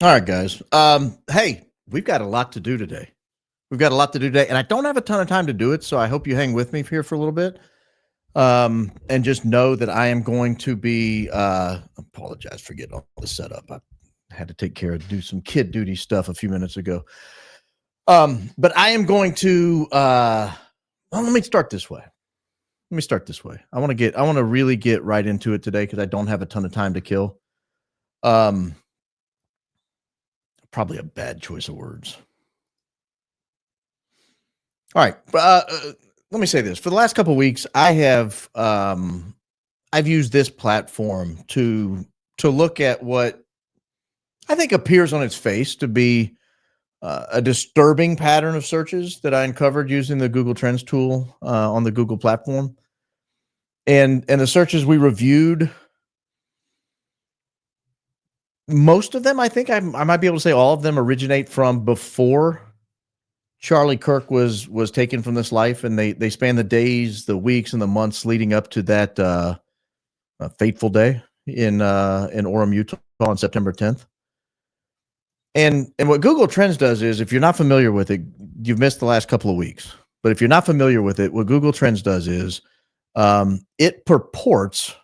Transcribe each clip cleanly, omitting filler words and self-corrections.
All right, guys. Hey, we've got a lot to do today. And I don't have a ton of time to do it, so I hope you hang with me here for a little bit. And just know that I am going to be. Apologize for getting all this set up. I had to do some kid duty stuff a few minutes ago. But I am going to. Well, let me start this way. I want to really get right into it today because I don't have a ton of time to kill. Probably a bad choice of words. All right. Let me say this. For the last couple of weeks, I've used this platform to look at what I think appears on its face to be a disturbing pattern of searches that I uncovered using the Google Trends tool on the Google platform. And the searches we reviewed, most of them, I think I might be able to say all of them originate from before Charlie Kirk was taken from this life, and they span the days, the weeks, and the months leading up to that fateful day in Orem, Utah, on September 10th. And what Google Trends does is, if you're not familiar with it, you've missed the last couple of weeks. But if you're not familiar with it, what Google Trends does is it purports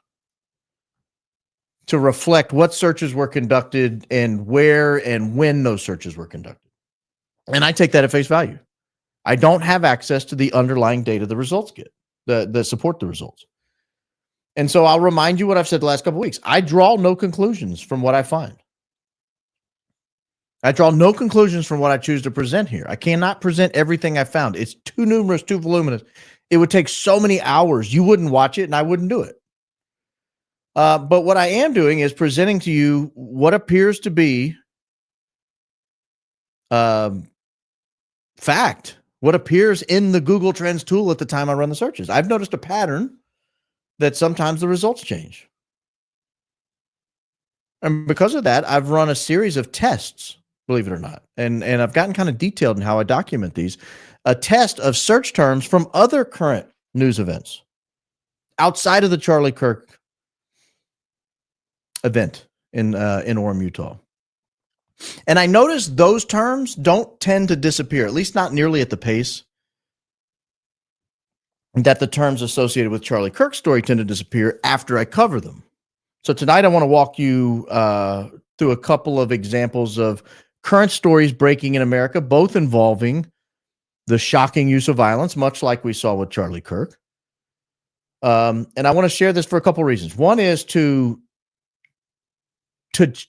to reflect what searches were conducted and where and when those searches were conducted. And I take that at face value. I don't have access to the underlying data the results get, that support the results. And so I'll remind you what I've said the last couple of weeks. I draw no conclusions from what I find. I draw no conclusions from what I choose to present here. I cannot present everything I found. It's too numerous, too voluminous. It would take so many hours. You wouldn't watch it, and I wouldn't do it. But what I am doing is presenting to you what appears to be fact, what appears in the Google Trends tool at the time I run the searches. I've noticed a pattern that sometimes the results change. And because of that, I've run a series of tests, believe it or not. And I've gotten kind of detailed in how I document these. A test of search terms from other current news events outside of the Charlie Kirk event in Orem, Utah. And I noticed those terms don't tend to disappear, at least not nearly at the pace that the terms associated with Charlie Kirk's story tend to disappear after I cover them. So tonight I want to walk you through a couple of examples of current stories breaking in America, both involving the shocking use of violence, much like we saw with Charlie Kirk. And I want to share this for a couple of reasons. One is to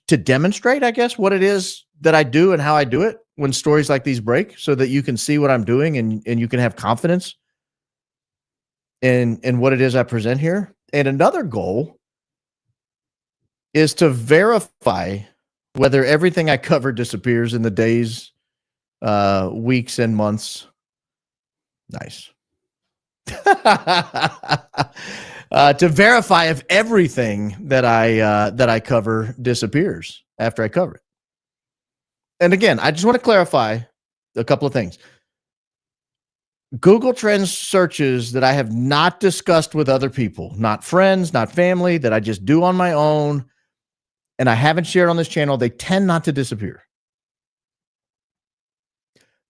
demonstrate, I guess, what it is that I do and how I do it when stories like these break, so that you can see what I'm doing and you can have confidence in what it is I present here. And another goal is to verify whether everything I cover disappears in the days, weeks, and months. Nice. To verify if everything that I cover disappears after I cover it. And again, I just want to clarify a couple of things. Google Trends searches that I have not discussed with other people, not friends, not family, that I just do on my own, and I haven't shared on this channel, they tend not to disappear.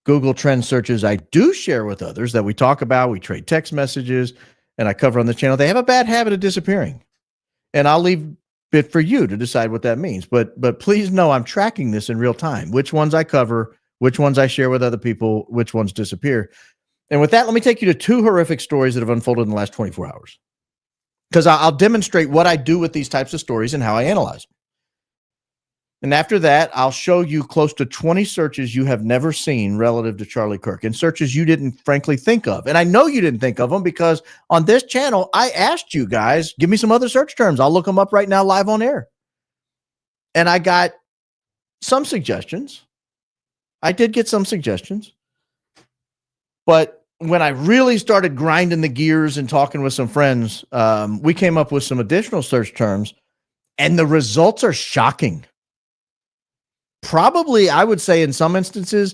Google Trends searches I do share with others that we talk about, we trade text messages, and I cover on the channel, they have a bad habit of disappearing. And I'll leave it for you to decide what that means. But please know I'm tracking this in real time. Which ones I cover, which ones I share with other people, which ones disappear. And with that, let me take you to two horrific stories that have unfolded in the last 24 hours. Because I'll demonstrate what I do with these types of stories and how I analyze them. And after that, I'll show you close to 20 searches you have never seen relative to Charlie Kirk, and searches you didn't frankly think of. And I know you didn't think of them because on this channel, I asked you guys, give me some other search terms. I'll look them up right now live on air. And I got some suggestions. I did get some suggestions. But when I really started grinding the gears and talking with some friends, we came up with some additional search terms, and the results are shocking. Probably, I would say in some instances,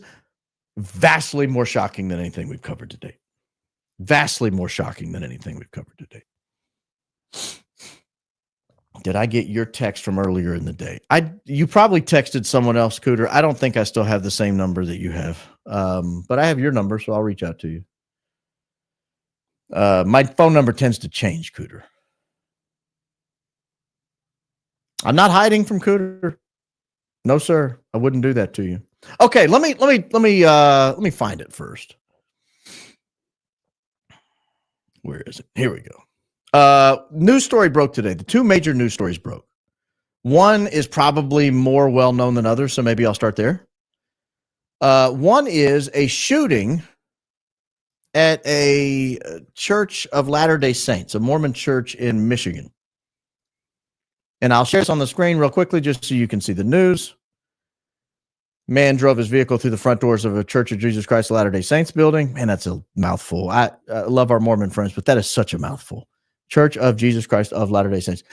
vastly more shocking than anything we've covered to date. Vastly more shocking than anything we've covered to date. Did I get your text from earlier in the day? You probably texted someone else, Cooter. I don't think I still have the same number that you have. But I have your number, so I'll reach out to you. My phone number tends to change, Cooter. I'm not hiding from Cooter. No, sir. I wouldn't do that to you. Okay, let me find it first. Where is it? Here we go. News story broke today. The two major news stories broke. One is probably more well-known than others, so maybe I'll start there. One is a shooting at a Church of Latter-day Saints, a Mormon church in Michigan. And I'll share this on the screen real quickly just so you can see the news. Man drove his vehicle through the front doors of a Church of Jesus Christ of Latter-day Saints building. Man, that's a mouthful. I love our Mormon friends, but that is such a mouthful. Church of Jesus Christ of Latter-day Saints.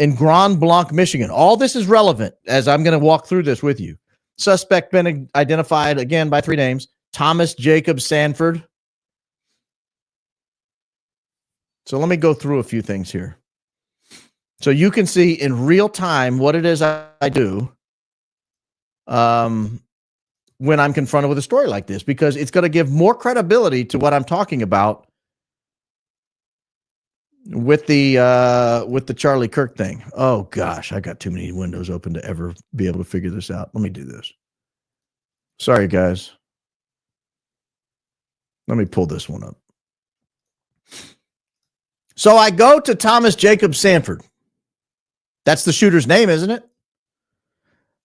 In Grand Blanc, Michigan. All this is relevant as I'm going to walk through this with you. Suspect been identified, again, by three names. Thomas Jacob Sanford. So let me go through a few things here. So you can see in real time what it is I do when I'm confronted with a story like this, because it's going to give more credibility to what I'm talking about with the Charlie Kirk thing. Oh gosh, I got too many windows open to ever be able to figure this out. Let me do this. Sorry, guys. Let me pull this one up. So I go to Thomas Jacob Sanford. That's the shooter's name, isn't it?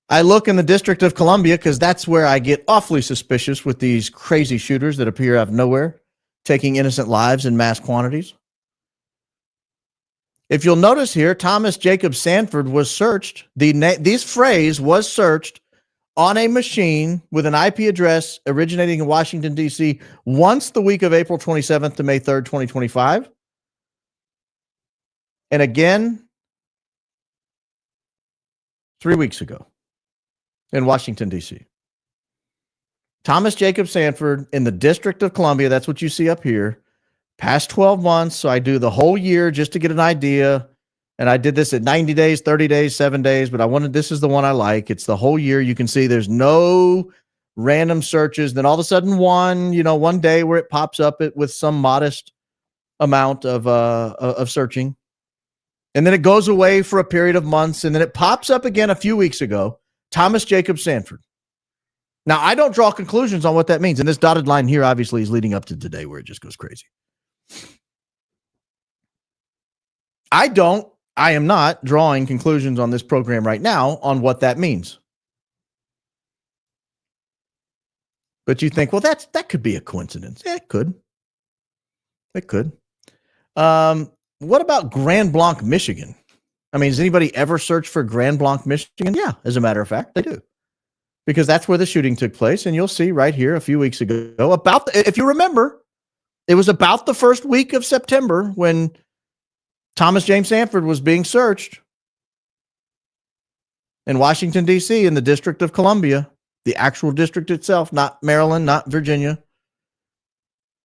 I look in the District of Columbia because that's where I get awfully suspicious with these crazy shooters that appear out of nowhere, taking innocent lives in mass quantities. If you'll notice here, Thomas Jacob Sanford was searched. This phrase was searched on a machine with an IP address originating in Washington, D.C. once the week of April 27th to May 3rd, 2025. And again, 3 weeks ago in Washington, D.C. Thomas Jacob Sanford in the District of Columbia, that's what you see up here, past 12 months. So I do the whole year just to get an idea. And I did this at 90 days, 30 days, 7 days, but this is the one I like. It's the whole year. You can see there's no random searches. Then all of a sudden one day where it pops up with some modest amount of searching. And then it goes away for a period of months, and then it pops up again a few weeks ago. Thomas Jacob Sanford. Now, I don't draw conclusions on what that means, and this dotted line here obviously is leading up to today where it just goes crazy. I am not drawing conclusions on this program right now on what that means. But you think, well, that could be a coincidence. Yeah, it could. It could. What about Grand Blanc, Michigan? I mean, has anybody ever searched for Grand Blanc, Michigan? Yeah, as a matter of fact, they do. Because that's where the shooting took place. And you'll see right here a few weeks ago if you remember, it was about the first week of September when Thomas James Sanford was being searched in Washington, D.C., in the District of Columbia, the actual district itself, not Maryland, not Virginia.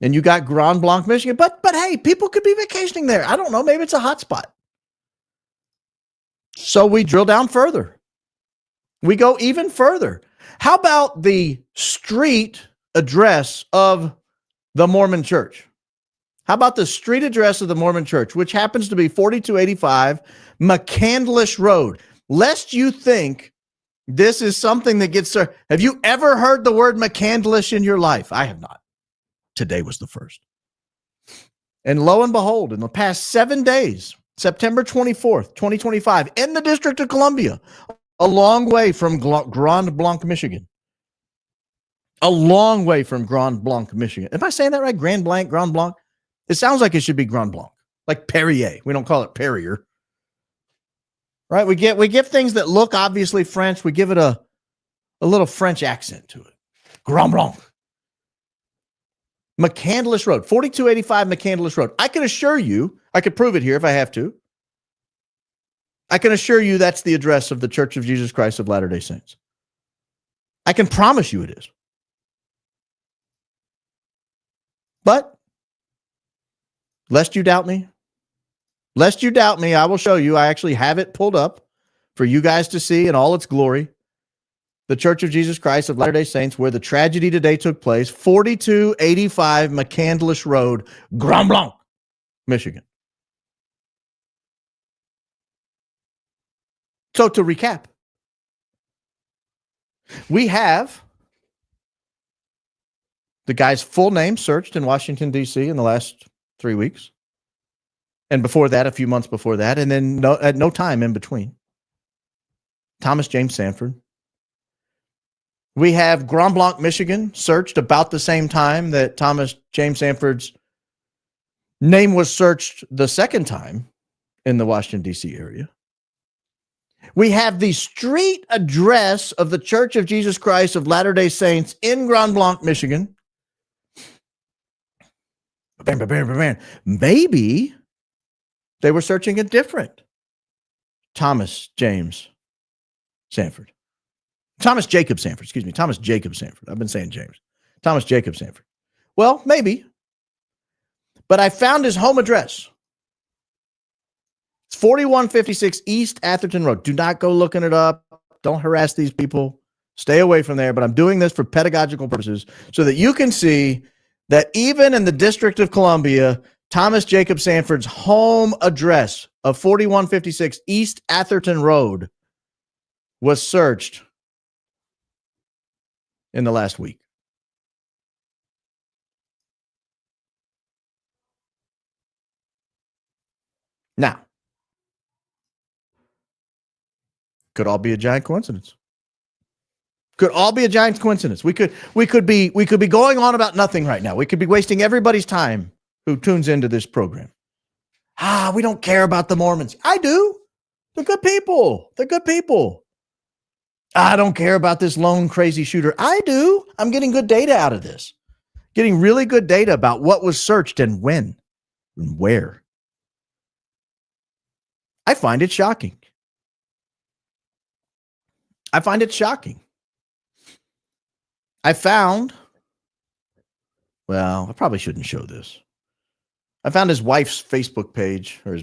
And you got Grand Blanc, Michigan. But hey, people could be vacationing there. I don't know. Maybe it's a hot spot. So we drill down further. We go even further. How about the street address of the Mormon Church? How about the street address of the Mormon Church, which happens to be 4285 McCandless Road? Lest you think this is something that gets... Have you ever heard the word McCandless in your life? I have not. Today was the first. And lo and behold, in the past 7 days, September 24th, 2025, in the District of Columbia, a long way from Grand Blanc, Michigan. A long way from Grand Blanc, Michigan. Am I saying that right? Grand Blanc, Grand Blanc? It sounds like it should be Grand Blanc, like Perrier. We don't call it Perrier. Right? We give things that look obviously French. We give it a little French accent to it. Grand Blanc. McCandless Road, 4285 McCandless Road. I can assure you, I could prove it here if I have to. I can assure you that's the address of the Church of Jesus Christ of Latter-day Saints. I can promise you it is. But, lest you doubt me, Lest you doubt me, I will show you. I actually have it pulled up for you guys to see in all its glory. The Church of Jesus Christ of Latter-day Saints, where the tragedy today took place, 4285 McCandless Road, Grand Blanc, Michigan. So to recap, we have the guy's full name searched in Washington, D.C. in the last 3 weeks. And before that, a few months before that, and then at no time in between. Thomas James Sanford. We have Grand Blanc, Michigan, searched about the same time that Thomas James Sanford's name was searched the second time in the Washington, D.C. area. We have the street address of the Church of Jesus Christ of Latter-day Saints in Grand Blanc, Michigan. Maybe they were searching a different Thomas James Sanford. Thomas Jacob Sanford, excuse me. Thomas Jacob Sanford. I've been saying James. Thomas Jacob Sanford. Well, maybe. But I found his home address. It's 4156 East Atherton Road. Do not go looking it up. Don't harass these people. Stay away from there. But I'm doing this for pedagogical purposes so that you can see that even in the District of Columbia, Thomas Jacob Sanford's home address of 4156 East Atherton Road was searched in the last week. Now, could all be a giant coincidence. Could all be a giant coincidence. We could be going on about nothing right now. We could be wasting everybody's time who tunes into this program. We don't care about the Mormons. I do. They're good people. They're good people. I don't care about this lone crazy shooter. I do. I'm getting good data out of this. Getting really good data about what was searched and when and where. I find it shocking. I find it shocking. I found, well, I probably shouldn't show this. I found his wife's Facebook page, or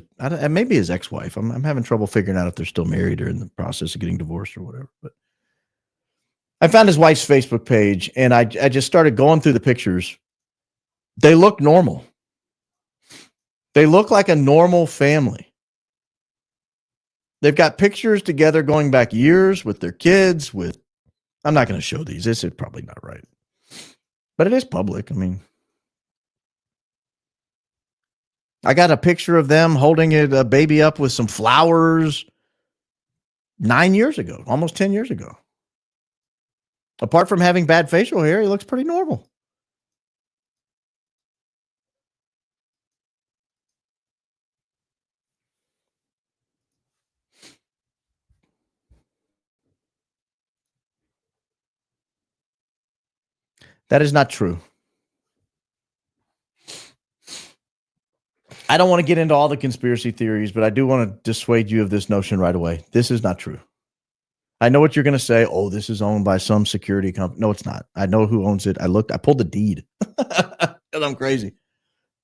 maybe his ex-wife. I'm having trouble figuring out if they're still married or in the process of getting divorced or whatever. But I found his wife's Facebook page, and I just started going through the pictures. They look normal. They look like a normal family. They've got pictures together going back years with their kids. I'm not going to show these. This is probably not right. But it is public. I mean, I got a picture of them holding a baby up with some flowers 9 years ago, almost 10 years ago. Apart from having bad facial hair, he looks pretty normal. That is not true. I don't want to get into all the conspiracy theories, but I do want to dissuade you of this notion right away. This is not true. I know what you're going to say. Oh, this is owned by some security company. No, it's not. I know who owns it. I pulled the deed because I'm crazy.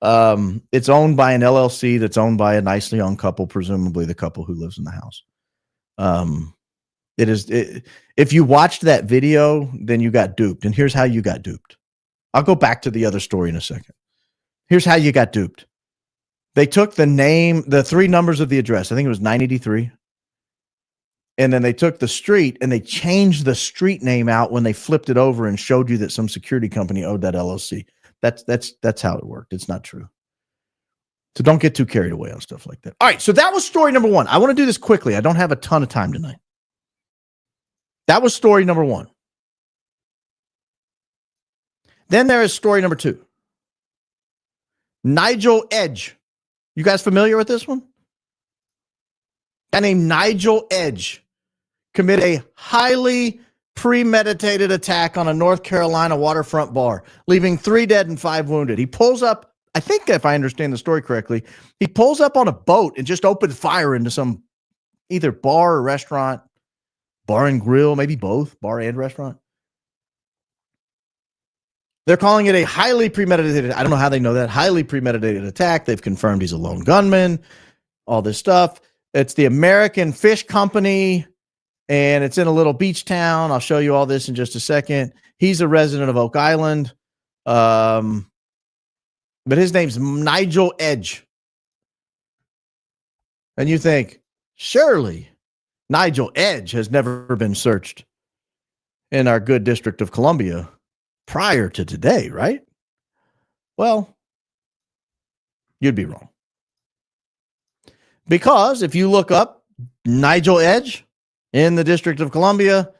It's owned by an LLC that's owned by a nicely owned couple, presumably the couple who lives in the house. If you watched that video, then you got duped. And here's how you got duped. I'll go back to the other story in a second. Here's how you got duped. They took the 3 numbers of the address. I think it was 983. And then they took the street and they changed the street name out when they flipped it over and showed you that some security company owed that LLC. That's how it worked. It's not true. So don't get too carried away on stuff like that. All right. So that was story number 1. I want to do this quickly. I don't have a ton of time tonight. That was story number 1. Then there is story number 2. Nigel Edge. You guys familiar with this one? A guy named Nigel Edge committed a highly premeditated attack on a North Carolina waterfront bar, leaving 3 dead and 5 wounded. He pulls up, I think if I understand the story correctly, he pulls up on a boat and just opened fire into some either bar or restaurant, bar and grill, maybe both, bar and restaurant. They're calling it a highly premeditated, I don't know how they know that, highly premeditated attack. They've confirmed he's a lone gunman. all this stuff. It's the American Fish Company, and it's in a little beach town. I'll show you all this in just a second. He's a resident of Oak Island. But his name's Nigel Edge. And you think, surely Nigel Edge has never been searched in our good District of Columbia prior to today, right? Well, you'd be wrong. Because if you look up Nigel Edge in the District of Columbia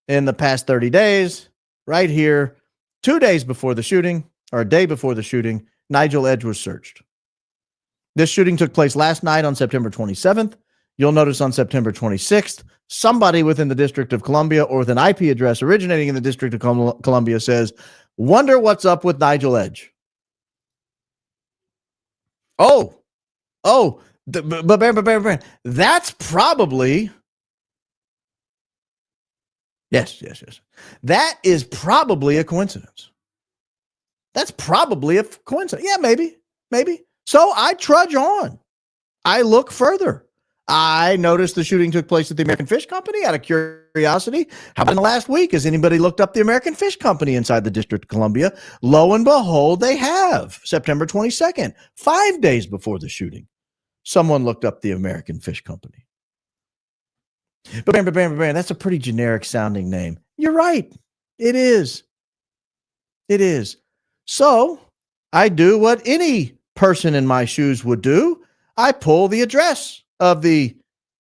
in the past 30 days, right here, 2 days before the shooting, or a day before the shooting, Nigel Edge was searched. This shooting took place last night on September 27th. You'll notice on September 26th, somebody within the District of Columbia or with an IP address originating in the District of Columbia says, wonder what's up with Nigel Edge. But that's probably, yes. That is probably a coincidence. That's probably a coincidence. Yeah, maybe. So I trudge on. I look further. I noticed the shooting took place at the American Fish Company out of curiosity. How about in the last week? Has anybody looked up the American Fish Company inside the District of Columbia? Lo and behold, they have. September 22nd, 5 days before the shooting. Someone looked up the American Fish Company. But that's a pretty generic sounding name. You're right. It is. So I do what any person in my shoes would do. I pull the address of the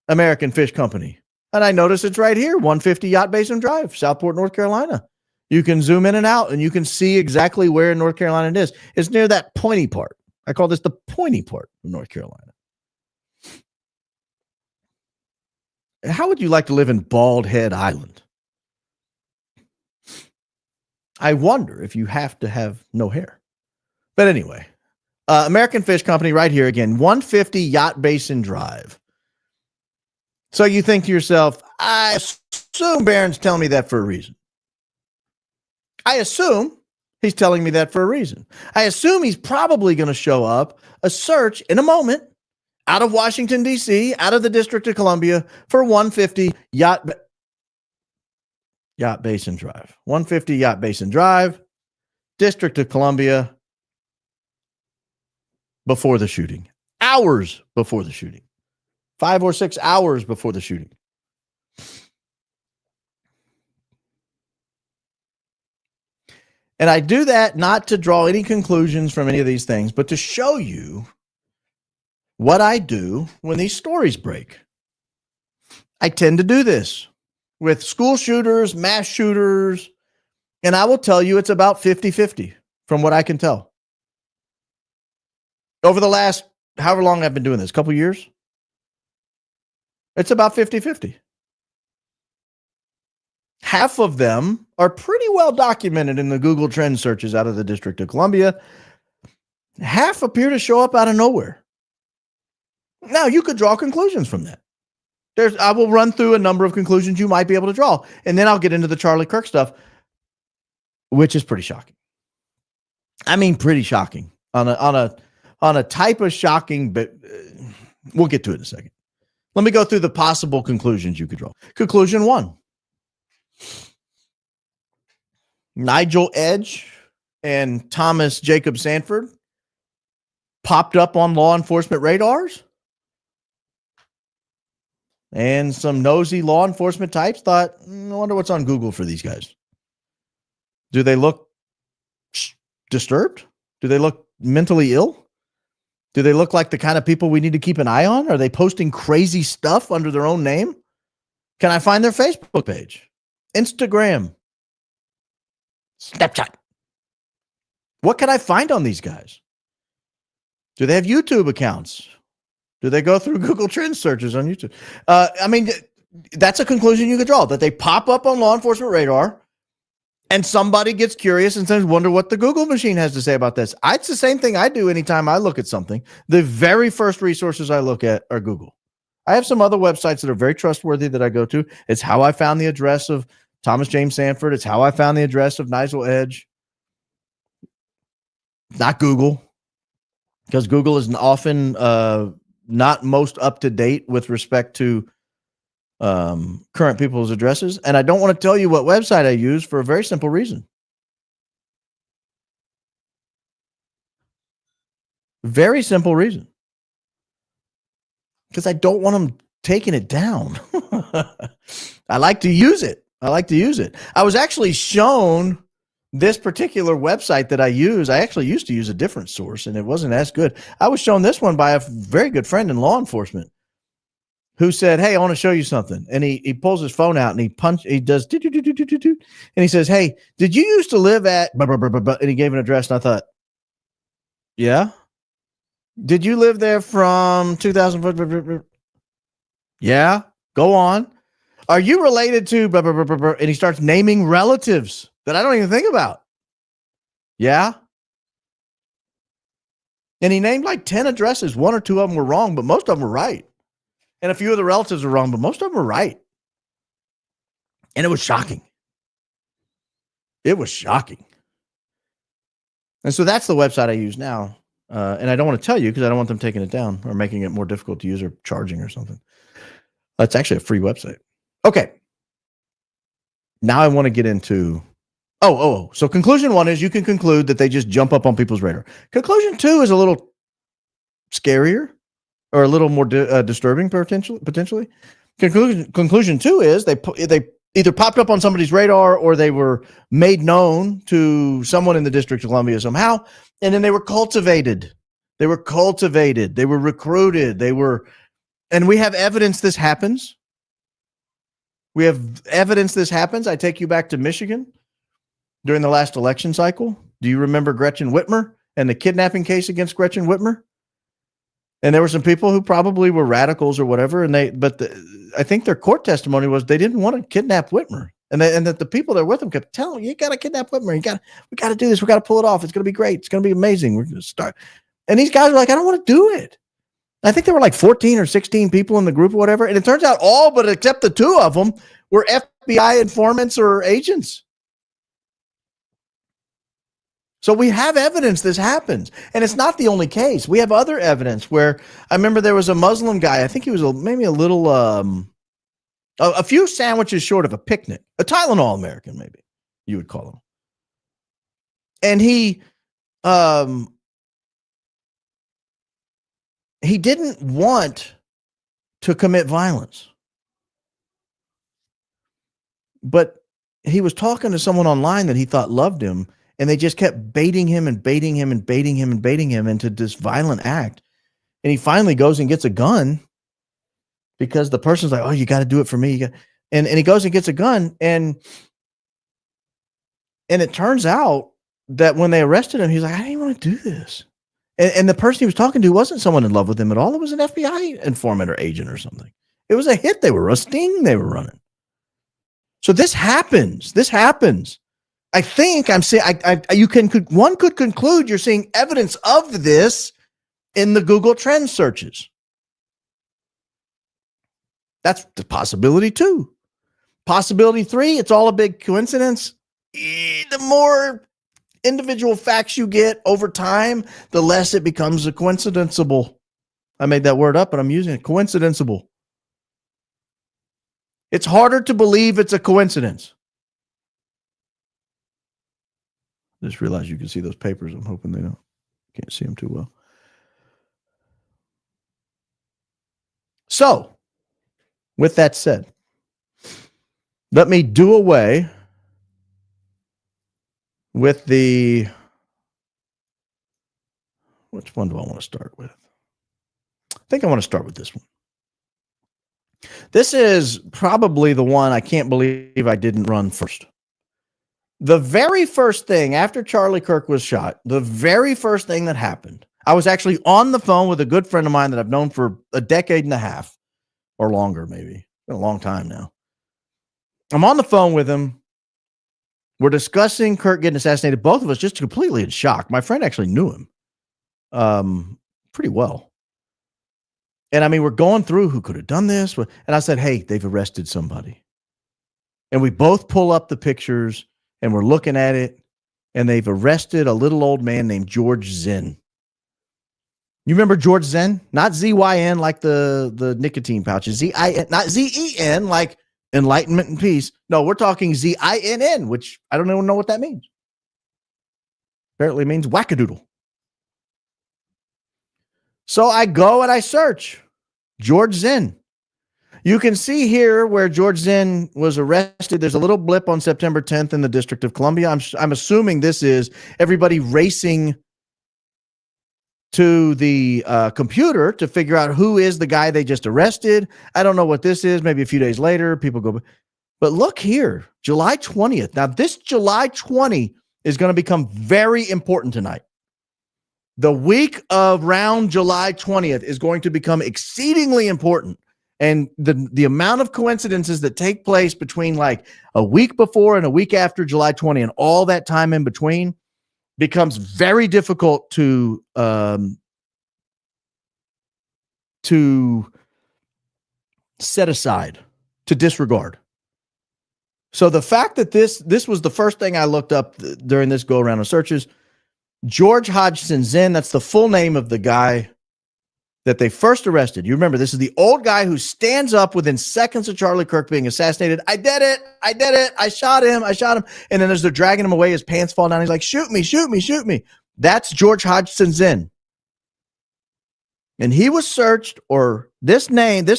American Fish Company, and I notice it's right here, 150 Yacht Basin Drive, Southport, North Carolina. You can zoom in and out, and you can see exactly where in North Carolina it is. It's near that pointy part. I call this the pointy part of North Carolina. How would you like to live in Bald Head Island? I wonder if you have to have no hair. But anyway, American Fish Company right here again, 150 Yacht Basin Drive. So you think to yourself, I assume Barron's telling me that for a reason. I assume he's telling me that for a reason. I assume he's probably going to show up a search in a moment out of Washington, D.C., out of the District of Columbia for 150 Yacht Basin Drive. 150 Yacht Basin Drive, District of Columbia, before the shooting. Hours before the shooting. 5 or 6 hours before the shooting. And I do that not to draw any conclusions from any of these things, but to show you what I do when these stories break. I tend to do this with school shooters, mass shooters, and I will tell you it's about 50-50 from what I can tell. Over the last, however long I've been doing this, couple years, it's about 50-50. Half of them are pretty well documented in the Google Trend searches out of the District of Columbia. Half appear to show up out of nowhere. Now, you could draw conclusions from that. I will run through a number of conclusions you might be able to draw, and then I'll get into the Charlie Kirk stuff, which is pretty shocking. I mean, pretty shocking on a type of shocking, but we'll get to it in a second. Let me go through the possible conclusions you could draw. Conclusion 1. Nigel Edge and Thomas Jacob Sanford popped up on law enforcement radars. And some nosy law enforcement types thought, I wonder what's on Google for these guys. Do they look disturbed? Do they look mentally ill? Do they look like the kind of people we need to keep an eye on? Are they posting crazy stuff under their own name? Can I find their Facebook page, Instagram, Snapchat? What can I find on these guys? Do they have YouTube accounts? Do they go through Google Trend searches on YouTube? I mean, that's a conclusion you could draw, that they pop up on law enforcement radar and somebody gets curious and says, wonder what the Google machine has to say about this. It's the same thing I do anytime I look at something. The very first resources I look at are Google. I have some other websites that are very trustworthy that I go to. It's how I found the address of Thomas James Sanford. It's how I found the address of Nigel Edge. Not Google, because Google is often not most up to date with respect to current people's addresses. And I don't want to tell you what website I use for a very simple reason. Very simple reason. Because I don't want them taking it down. I like to use it. I was actually shown this particular website that I use. I actually used to use a different source, and it wasn't as good. I was shown this one by a very good friend in law enforcement who said, "Hey, I want to show you something." And he pulls his phone out and he does, and he says, "Hey, did you used to live at," and he gave an address, and I thought, "Yeah. Did you live there from 2000? Yeah. Go on. Are you related to," and he starts naming relatives that I don't even think about. Yeah. And he named like 10 addresses. One or two of them were wrong, but most of them were right. And a few of the relatives were wrong, but most of them were right. And it was shocking. It was shocking. And so that's the website I use now. And I don't want to tell you because I don't want them taking it down or making it more difficult to use or charging or something. It's actually a free website. Okay. Now I want to get into, so conclusion 1 is you can conclude that they just jump up on people's radar. Conclusion 2 is a little scarier or a little more disturbing potentially. Conclusion 2 is they either popped up on somebody's radar or they were made known to someone in the District of Columbia somehow, and then they were cultivated. They were recruited. And we have evidence this happens. I take you back to Michigan during the last election cycle. Do you remember Gretchen Whitmer and the kidnapping case against Gretchen Whitmer? And there were some people who probably were radicals or whatever, I think their court testimony was they didn't want to kidnap Whitmer, and that the people that were with them kept telling them, "You got to kidnap Whitmer. We got to do this. We got to pull it off. It's going to be great. It's going to be amazing. We're going to start." And these guys were like, "I don't want to do it." I think there were like 14 or 16 people in the group or whatever, and it turns out all but except the 2 of them were FBI informants or agents. So we have evidence this happens, and it's not the only case. We have other evidence where I remember there was a Muslim guy. I think he was maybe a little, a few sandwiches short of a picnic, a Tylenol American, maybe you would call him. And he didn't want to commit violence, but he was talking to someone online that he thought loved him. And they just kept baiting him into this violent act. And he finally goes and gets a gun because the person's like, "Oh, you got to do it for me." And he goes and gets a gun. And it turns out that when they arrested him, he's like, "I didn't want to do this." And the person he was talking to wasn't someone in love with him at all. It was an FBI informant or agent or something. It was a sting they were running. So this happens. I think I'm saying one could conclude you're seeing evidence of this in the Google Trends searches. That's the possibility 2. Possibility 3, it's all a big coincidence. The more individual facts you get over time, the less it becomes a coincidenceable. I made that word up, but I'm using it. Coincidenceable. It's harder to believe it's a coincidence. Just realized you can see those papers. I'm hoping they don't. Can't see them too well. So, with that said, let me do away with which one do I want to start with? I think I want to start with this one. This is probably the one I can't believe I didn't run first. The very first thing after Charlie Kirk was shot, the very first thing that happened, I was actually on the phone with a good friend of mine that I've known for a decade and a half or longer, maybe. It's been a long time now. I'm on the phone with him. We're discussing Kirk getting assassinated. Both of us just completely in shock. My friend actually knew him pretty well. And I mean, we're going through who could have done this. And I said, "Hey, they've arrested somebody." And we both pull up the pictures. And we're looking at it, and they've arrested a little old man named George Zinn. You remember George Zen? Not Z-Y-N like the nicotine pouches. Z-I-N, not Z-E-N like enlightenment and peace. No, we're talking Z-I-N-N, which I don't even know what that means. Apparently means wackadoodle. So I go and I search George Zen. You can see here where George Zen was arrested. There's a little blip on September 10th in the District of Columbia. I'm assuming this is everybody racing to the computer to figure out who is the guy they just arrested. I don't know what this is. Maybe a few days later, people go, but look here, July 20th. Now, this July 20 is going to become very important tonight. The week of around July 20th is going to become exceedingly important. And the amount of coincidences that take place between like a week before and a week after July 20 and all that time in between becomes very difficult to set aside, to disregard. So the fact that this was the first thing I looked up during this go around of searches, George Hodgson Zen, that's the full name of the guy that they first arrested. You remember, this is the old guy who stands up within seconds of Charlie Kirk being assassinated. I did it. I shot him. And then as they're dragging him away, his pants fall down. He's like, shoot me. That's George Hodgson Zen. And he was searched, or this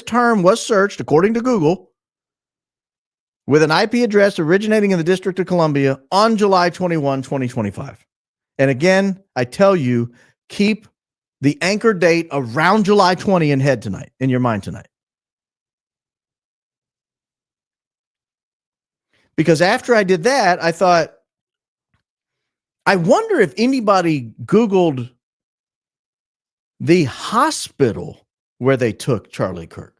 term was searched, according to Google, with an IP address originating in the District of Columbia on July 21, 2025. And again, I tell you, keep the anchor date around July 20 in your mind tonight. Because after I did that, I thought, I wonder if anybody Googled the hospital where they took Charlie Kirk.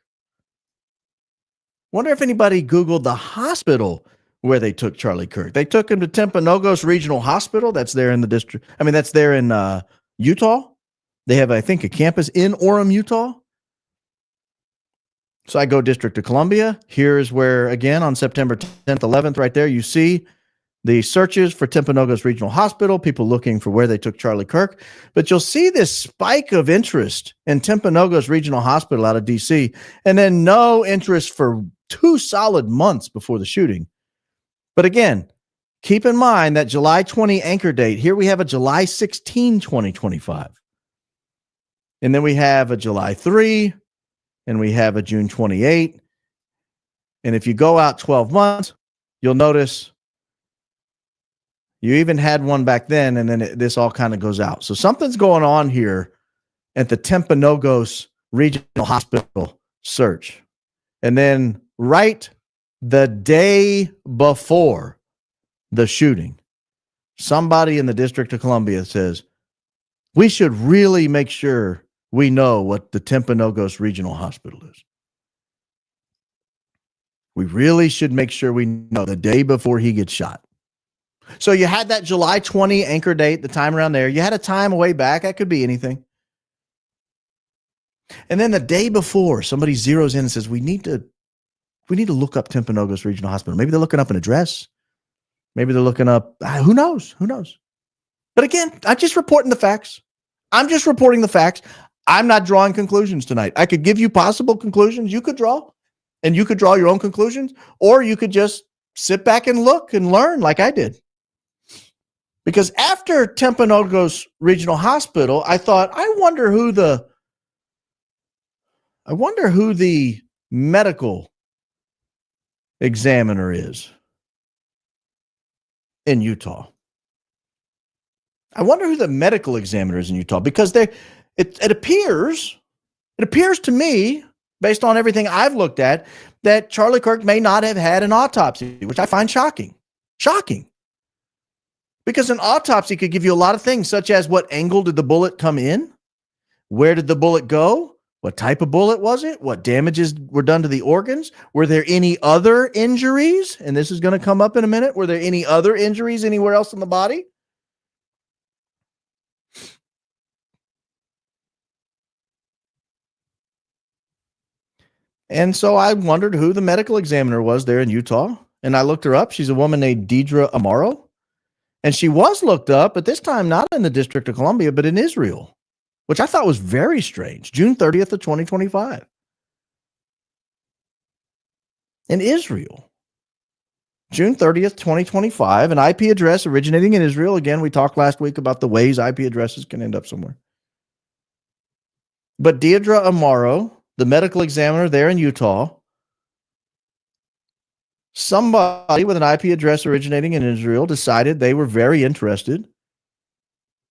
Wonder if anybody Googled the hospital where they took Charlie Kirk. They took him to Timpanogos Regional Hospital. That's there in the district. That's there in Utah. They have, I think, a campus in Orem, Utah. So I go District of Columbia. Here's where, again, on September 10th, 11th, right there, you see the searches for Timpanogos Regional Hospital, people looking for where they took Charlie Kirk. But you'll see this spike of interest in Timpanogos Regional Hospital out of D.C., and then no interest for 2 solid months before the shooting. But again, keep in mind that July 20 anchor date. Here we have a July 16, 2025. And then we have a July 3, and we have a June 28. And if you go out 12 months, you'll notice you even had one back then, and then this all kind of goes out. So something's going on here at the Timpanogos Regional Hospital search. And then right the day before the shooting, somebody in the District of Columbia says, we should really make sure we know what the Timpanogos Regional Hospital is. We really should make sure we know the day before he gets shot. So you had that July 20 anchor date, the time around there. You had a time way back. That could be anything. And then the day before, somebody zeroes in and says, we need to look up Timpanogos Regional Hospital. Maybe they're looking up an address. Maybe they're looking up, who knows? But again, I'm just reporting the facts. I'm not drawing conclusions tonight. I could give you possible conclusions you could draw, and you could draw your own conclusions, or you could just sit back and look and learn like I did. Because after Timpanogos Regional Hospital, I thought, I wonder who the medical examiner is in Utah. I wonder who the medical examiner is in Utah, because it appears to me, based on everything I've looked at, that Charlie Kirk may not have had an autopsy, which I find shocking. Because an autopsy could give you a lot of things, such as what angle did the bullet come in? Where did the bullet go? What type of bullet was it? What damages were done to the organs? Were there any other injuries? And this is going to come up in a minute. Were there any other injuries anywhere else in the body? And so I wondered who the medical examiner was there in Utah. And I looked her up. She's a woman named Deidre Amaro. And she was looked up, but this time not in the District of Columbia, but in Israel. which I thought was very strange. June 30th of 2025. In Israel. June 30th, 2025, an IP address originating in Israel. Again, we talked last week about the ways IP addresses can end up somewhere. But Deirdre Amaro, the medical examiner there in Utah, somebody with an IP address originating in Israel decided they were very interested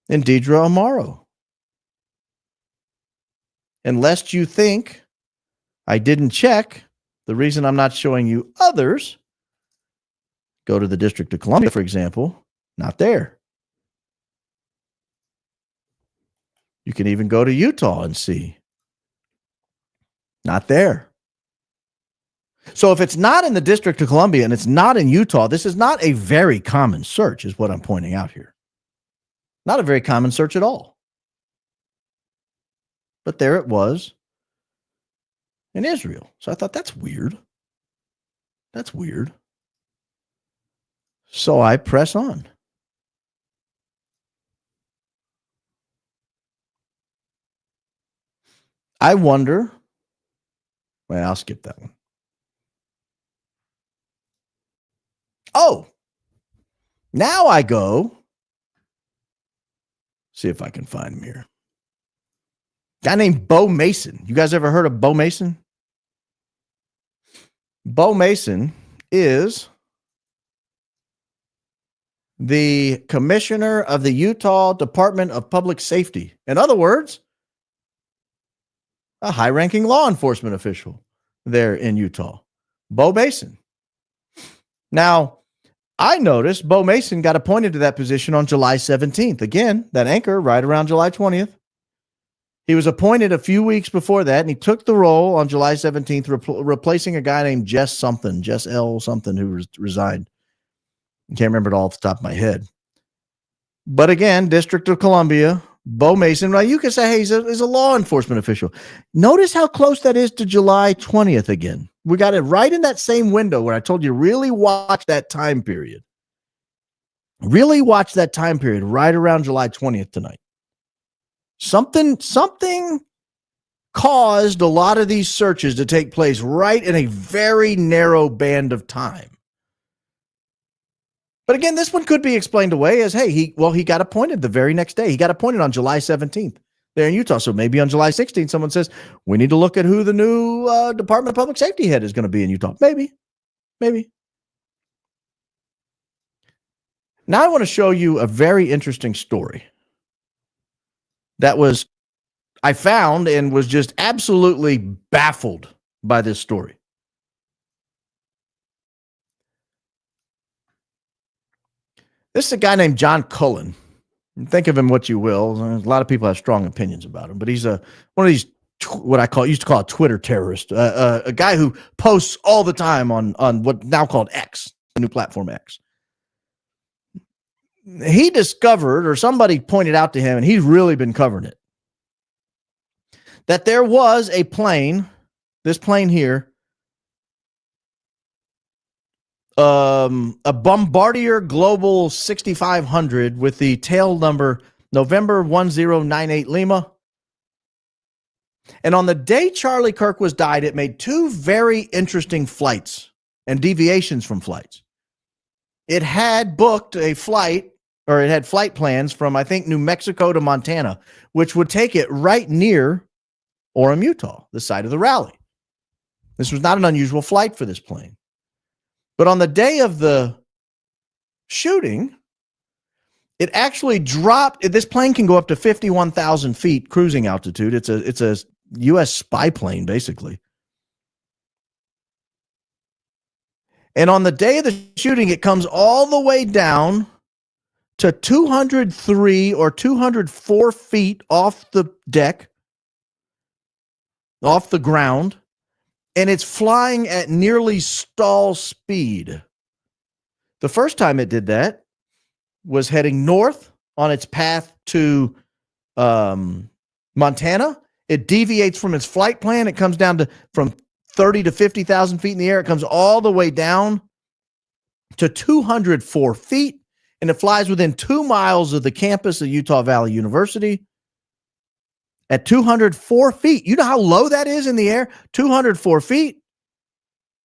in Deirdre Amaro. And lest you think I didn't check, the reason I'm not showing you others, go to the District of Columbia, for example, not there. You can even go to Utah and see. Not there. So if it's not in the District of Columbia and it's not in Utah, this is not a very common search, is what I'm pointing out here. Not a very common search at all. But there it was in Israel. So I thought, that's weird. That's weird. So I press on. I wonder. Well, I'll skip that one. Oh, now I go. See if I can find him here. Guy named Bo Mason. You guys ever heard of Bo Mason? Bo Mason is the commissioner of the Utah Department of Public Safety. In other words, a high-ranking law enforcement official there in Utah. Bo Mason. Now, I noticed Bo Mason got appointed to that position on July 17th. Again, that anchor right around July 20th. He was appointed a few weeks before that, and he took the role on July 17th, replacing a guy named Jess L. something, who resigned. I can't remember it all off the top of my head. But again, District of Columbia, Bo Mason, right? You could say, hey, he's a law enforcement official. Notice how close that is to July 20th again. We got it right in that same window where I told you, really watch that time period. Really watch that time period right around July 20th tonight. Something caused a lot of these searches to take place right in a very narrow band of time. But again, this one could be explained away as, hey, he got appointed the very next day. He got appointed on July 17th there in Utah. So maybe on July 16th, someone says, we need to look at who the new Department of Public Safety head is going to be in Utah. Maybe. Now I want to show you a very interesting story that I found and was just absolutely baffled by this story. This is a guy named John Cullen. Think of him what you will. A lot of people have strong opinions about him, but he's one of these, what I used to call a Twitter terrorist, a guy who posts all the time on what now called X, the new platform X. He discovered, or somebody pointed out to him, and he's really been covering it, that there was a plane, this plane here, a Bombardier Global 6500 with the tail number November 1098 Lima. And on the day Charlie Kirk was died, it made two very interesting flights and deviations from flights. It had booked a flight, or it had flight plans from, I think, New Mexico to Montana, which would take it right near Orem, Utah, the site of the rally. This was not an unusual flight for this plane. But on the day of the shooting, it actually dropped. This plane can go up to 51,000 feet cruising altitude. It's a U.S. spy plane, basically. And on the day of the shooting, it comes all the way down to 203 or 204 feet off the deck, off the ground. And it's flying at nearly stall speed. The first time it did that was heading north on its path to Montana. It deviates from its flight plan. It comes down to from 30 to 50,000 feet in the air. It comes all the way down to 204 feet, and it flies within 2 miles of the campus of Utah Valley University. at 204 feet. You know how low that is in the air? 204 feet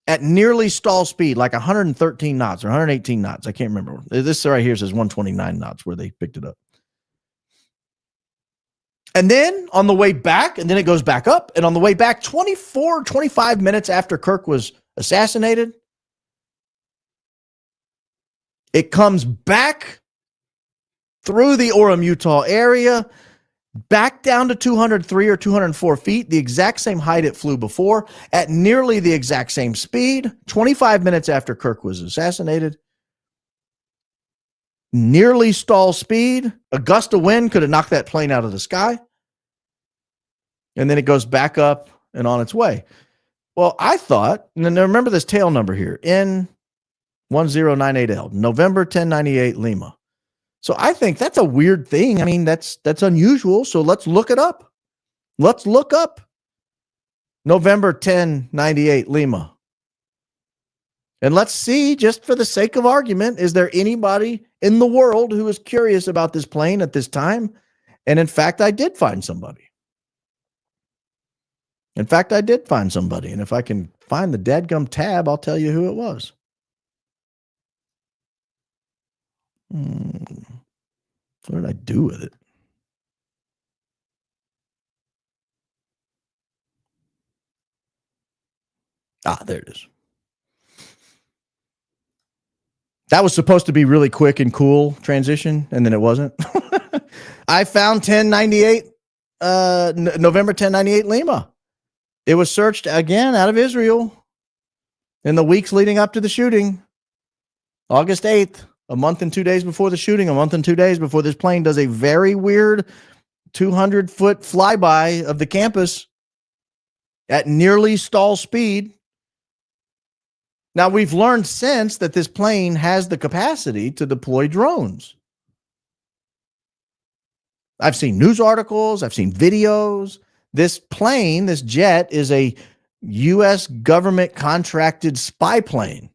at nearly stall speed, like 113 knots or 118 knots. I can't remember. This right here says 129 knots where they picked it up. And then on the way back, and then it goes back up. And on the way back, 25 minutes after Kirk was assassinated, it comes back through the Orem, Utah area, back down to 203 or 204 feet, the exact same height it flew before, at nearly the exact same speed, 25 minutes after Kirk was assassinated. Nearly stall speed. A gust of wind could have knocked that plane out of the sky. And then it goes back up and on its way. Well, I thought, and then remember this tail number here, N1098L, November 1098 Lima. So I think that's a weird thing. I mean, that's unusual. So let's look it up. Let's look up November 1098 Lima. And let's see, just for the sake of argument, is there anybody in the world who is curious about this plane at this time? And in fact, I did find somebody. And if I can find the dadgum tab, I'll tell you who it was. What did I do with it? There it is. That was supposed to be really quick and cool transition, and then it wasn't. I found November 1098 Lima. It was searched again out of Israel in the weeks leading up to the shooting. August 8th, a month and 2 days before the shooting, a month and 2 days before this plane does a very weird 200-foot flyby of the campus at nearly stall speed. Now, we've learned since that this plane has the capacity to deploy drones. I've seen news articles. I've seen videos. This plane, this jet, is a U.S. government contracted spy plane.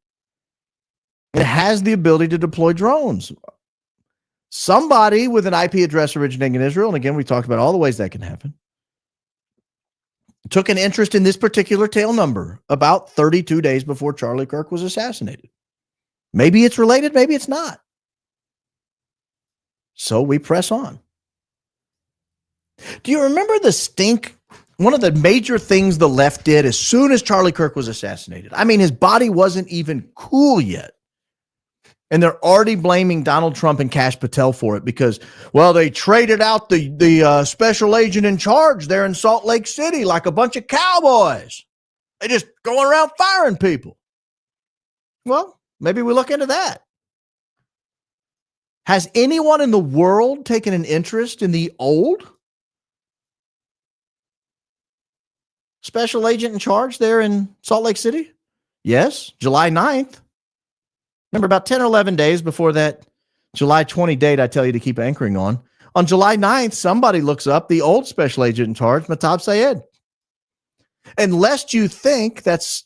It has the ability to deploy drones. Somebody with an IP address originating in Israel, and again, we talked about all the ways that can happen, took an interest in this particular tail number about 32 days before Charlie Kirk was assassinated. Maybe it's related, maybe it's not. So we press on. Do you remember the stink? One of the major things the left did as soon as Charlie Kirk was assassinated. I mean, his body wasn't even cool yet. And they're already blaming Donald Trump and Kash Patel for it because, well, they traded out the special agent in charge there in Salt Lake City like a bunch of cowboys. They just going around firing people. Well, maybe we look into that. Has anyone in the world taken an interest in the old special agent in charge there in Salt Lake City? Yes, July 9th. Remember, about 10 or 11 days before that July 20 date I tell you to keep anchoring on July 9th, somebody looks up the old special agent in charge, Mahtab Syed. And lest you think that's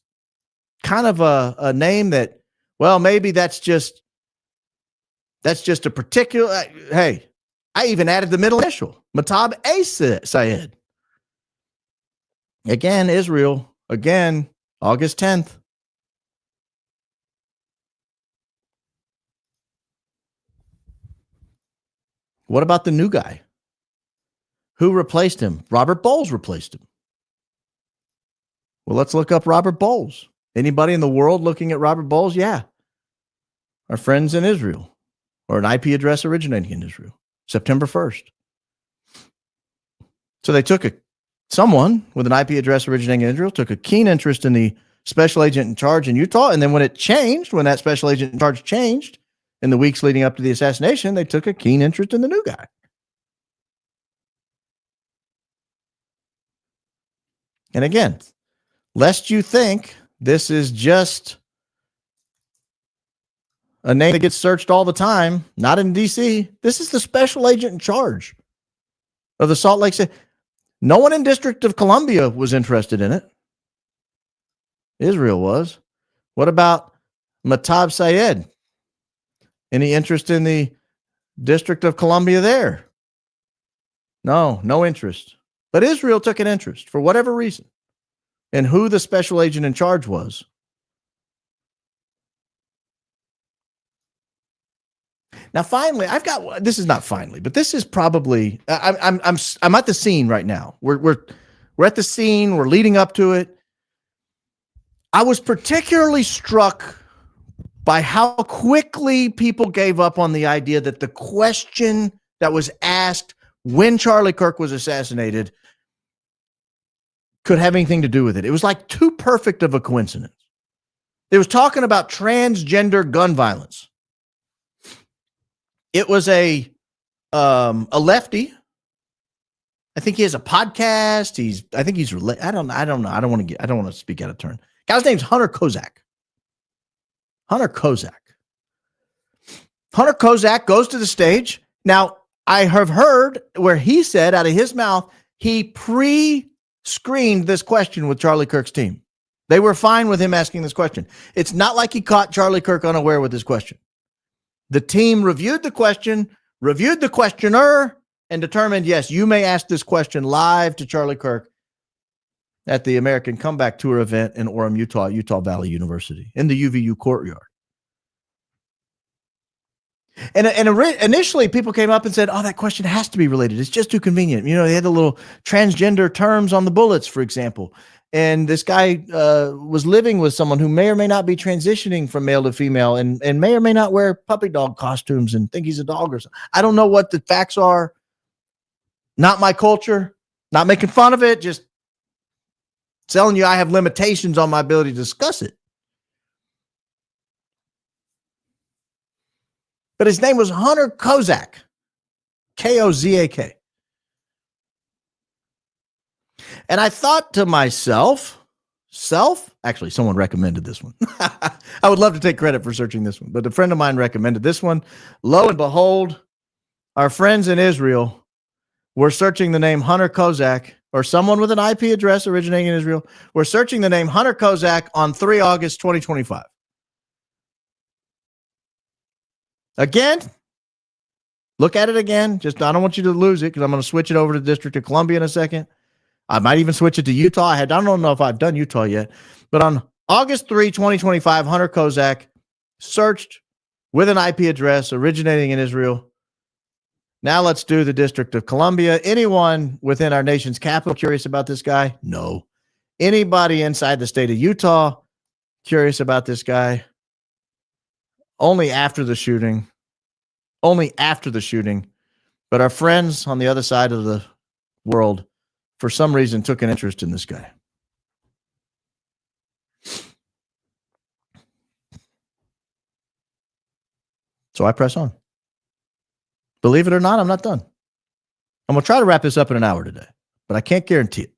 kind of a name that, well, maybe that's just a particular, hey, I even added the middle initial, Mahtab A. Syed. Again, Israel. Again, August 10th. What about the new guy? Who replaced him? Robert Bowles replaced him. Well, let's look up Robert Bowles. Anybody in the world looking at Robert Bowles? Yeah. Our friends in Israel, or an IP address originating in Israel, September 1st. So they took someone with an IP address originating in Israel, took a keen interest in the special agent in charge in Utah. And then when that special agent in charge changed in the weeks leading up to the assassination, they took a keen interest in the new guy. And again, lest you think this is just a name that gets searched all the time, not in D.C. This is the special agent in charge of the Salt Lake City. No one in District of Columbia was interested in it. Israel was. What about Mahtab Syed? Any interest in the District of Columbia there? No interest. But Israel took an interest, for whatever reason, in who the special agent in charge was. Now, finally, this is not finally, but this is probably, I'm at the scene right now. We're at the scene. We're leading up to it. I was particularly struck by how quickly people gave up on the idea that the question that was asked when Charlie Kirk was assassinated could have anything to do with it. It was like too perfect of a coincidence. It was talking about transgender gun violence. It was a lefty. I think he has a podcast. I don't know. I don't want to speak out of turn. Guy's name's Hunter Kozak. Hunter Kozak goes to the stage. Now, I have heard where he said out of his mouth, he pre-screened this question with Charlie Kirk's team. They were fine with him asking this question. It's not like he caught Charlie Kirk unaware with this question. The team reviewed the question, reviewed the questioner, and determined, yes, you may ask this question live to Charlie Kirk at the American Comeback Tour event in Orem, Utah Valley University, in the UVU courtyard. And initially, people came up and said, oh, that question has to be related. It's just too convenient. You know, they had the little transgender terms on the bullets, for example. And this guy was living with someone who may or may not be transitioning from male to female and may or may not wear puppy dog costumes and think he's a dog or something. I don't know what the facts are. Not my culture. Not making fun of it. Just telling you I have limitations on my ability to discuss it. But his name was Hunter Kozak. Kozak. And I thought to myself, actually, someone recommended this one. I would love to take credit for searching this one, but a friend of mine recommended this one. Lo and behold, our friends in Israel were searching the name Hunter Kozak, or someone with an IP address originating in Israel. We're searching the name Hunter Kozak on 3 August 2025. Again, look at it again. I don't want you to lose it because I'm going to switch it over to the District of Columbia in a second. I might even switch it to Utah. I don't know if I've done Utah yet, but on August 3, 2025, Hunter Kozak searched with an IP address originating in Israel. Now let's do the District of Columbia. Anyone within our nation's capital curious about this guy? No. Anybody inside the state of Utah curious about this guy? Only after the shooting. But our friends on the other side of the world, for some reason, took an interest in this guy. So I press on. Believe it or not, I'm not done. I'm going to try to wrap this up in an hour today, but I can't guarantee it.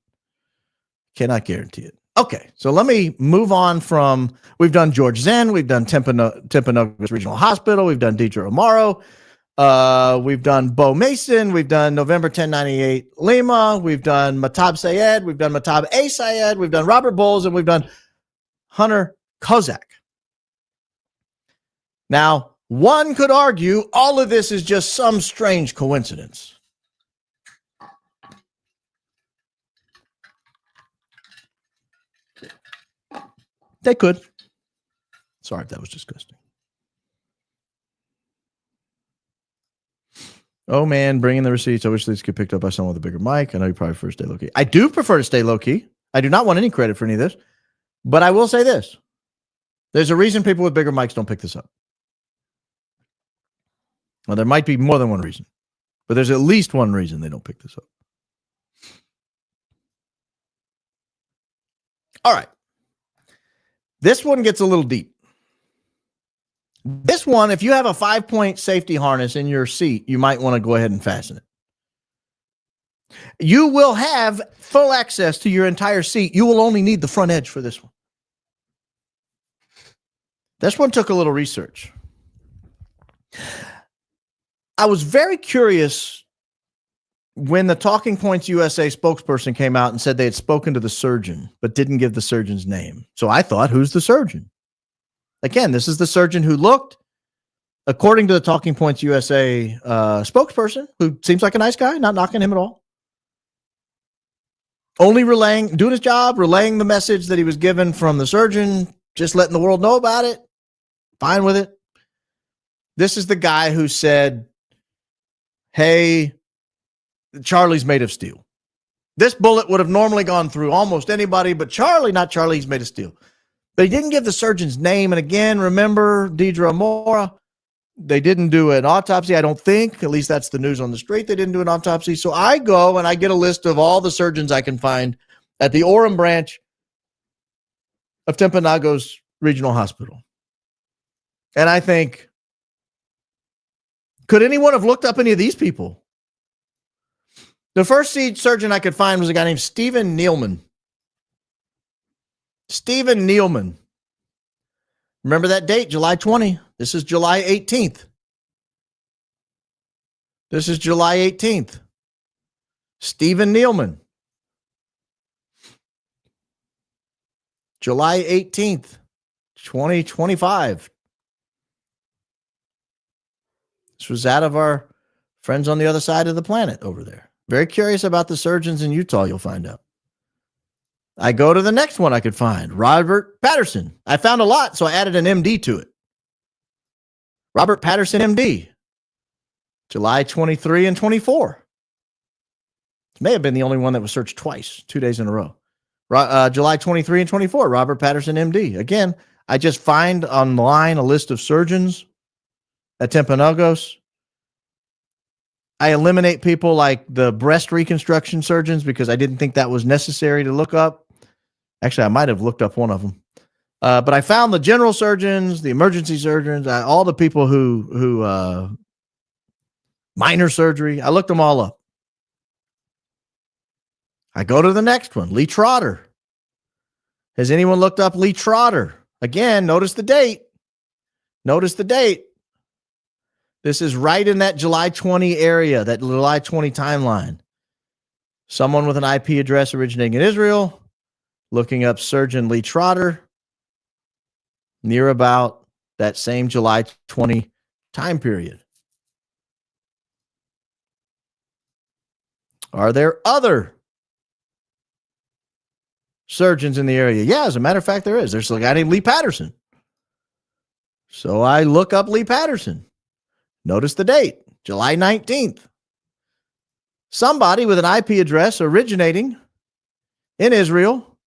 Cannot guarantee it. Okay, so let me move on from, we've done George Zen, we've done Timpanogos Regional Hospital, we've done Deidre Amaro, we've done Bo Mason, we've done November 1098 Lima, we've done Matab Sayed, we've done Matab A. Sayed, we've done Robert Bowles, and we've done Hunter Kozak. Now, one could argue all of this is just some strange coincidence. They could. Sorry if that was disgusting. Oh, man, bring in the receipts. I wish these could be picked up by someone with a bigger mic. I know you probably prefer to stay low-key. I do prefer to stay low-key. I do not want any credit for any of this. But I will say this. There's a reason people with bigger mics don't pick this up. Well, there might be more than one reason. But there's at least one reason they don't pick this up. All right. This one gets a little deep. This one, if you have a 5-point safety harness in your seat, you might want to go ahead and fasten it. You will have full access to your entire seat. You will only need the front edge for this one. This one took a little research. I was very curious when the Talking Points USA spokesperson came out and said they had spoken to the surgeon, but didn't give the surgeon's name. So I thought, who's the surgeon? Again, this is the surgeon who looked, according to the Talking Points USA spokesperson, who seems like a nice guy, not knocking him at all. only doing his job, relaying the message that he was given from the surgeon, just letting the world know about it. Fine with it. This is the guy who said, hey, Charlie's made of steel. This bullet would have normally gone through almost anybody, but not Charlie, he's made of steel. But he didn't give the surgeon's name. And again, remember, Deidre Amora, they didn't do an autopsy, I don't think. At least that's the news on the street. They didn't do an autopsy. So I go and I get a list of all the surgeons I can find at the Orem branch of Timpanogos Regional Hospital. And I think, could anyone have looked up any of these people? The first surgeon I could find was a guy named Stephen Nealman. Stephen Nealman. Remember that date, July 20. This is July 18th. This is July 18th. Stephen Nealman. July 18th, 2025. This was out of our friends on the other side of the planet over there. Very curious about the surgeons in Utah, you'll find out. I go to the next one I could find, Robert Patterson. I found a lot, so I added an MD to it. Robert Patterson, MD, July 23 and 24. This may have been the only one that was searched twice, 2 days in a row. July 23 and 24, Robert Patterson, MD. Again, I just find online a list of surgeons at Timpanogos. I eliminate people like the breast reconstruction surgeons because I didn't think that was necessary to look up. Actually, I might have looked up one of them. But I found the general surgeons, the emergency surgeons, all the people who minor surgery. I looked them all up. I go to the next one, Lee Trotter. Has anyone looked up Lee Trotter? Again, notice the date. Notice the date. This is right in that July 20 area, that July 20 timeline. Someone with an IP address originating in Israel, looking up Surgeon Lee Trotter, near about that same July 20 time period. Are there other surgeons in the area? Yeah, as a matter of fact, there is. There's a guy named Lee Patterson. So I look up Lee Patterson. Notice the date, July 19th. Somebody with an IP address originating in Israel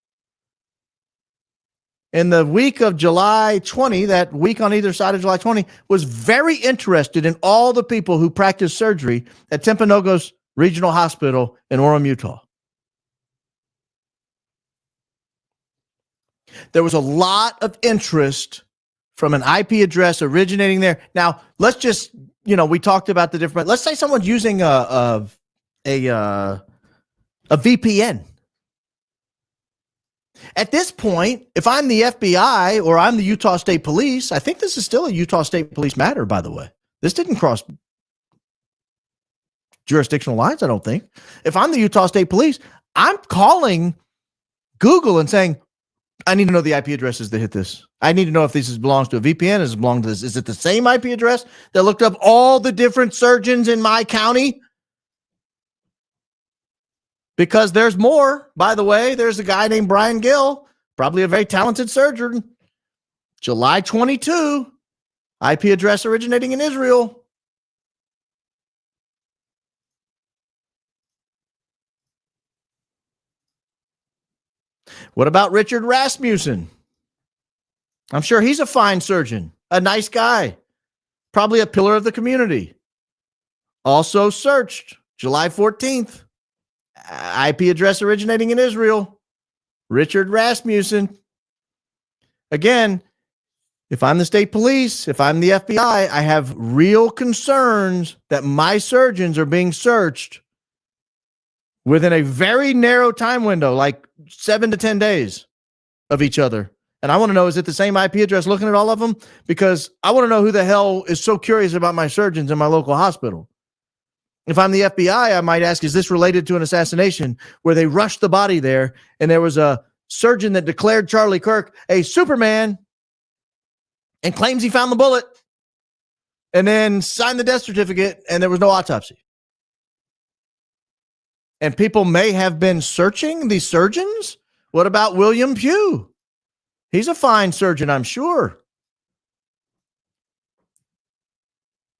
in the week of July 20, that week on either side of July 20, was very interested in all the people who practice surgery at Timpanogos Regional Hospital in Orem, Utah. There was a lot of interest from an IP address originating there. Now, let's just, we talked about the different, let's say someone's using a VPN. At this point, if I'm the FBI or I'm the Utah State Police, I think this is still a Utah State Police matter, by the way. This didn't cross jurisdictional lines, I don't think. If I'm the Utah State Police, I'm calling Google and saying, I need to know the IP addresses that hit this. I need to know if this belongs to a VPN. Does it belong to this? Is it the same IP address that looked up all the different surgeons in my county? Because there's more. By the way, there's a guy named Brian Gill, probably a very talented surgeon. July 22, IP address originating in Israel. What about Richard Rasmussen? I'm sure he's a fine surgeon, a nice guy, probably a pillar of the community. Also searched July 14th, IP address originating in Israel, Richard Rasmussen. Again, if I'm the state police, if I'm the FBI, I have real concerns that my surgeons are being searched within a very narrow time window, like 7 to 10 days of each other. And I want to know, is it the same IP address looking at all of them? Because I want to know who the hell is so curious about my surgeons in my local hospital. If I'm the FBI, I might ask, is this related to an assassination where they rushed the body there and there was a surgeon that declared Charlie Kirk a Superman and claims he found the bullet and then signed the death certificate and there was no autopsy? And people may have been searching these surgeons. What about William Pugh? He's a fine surgeon, I'm sure.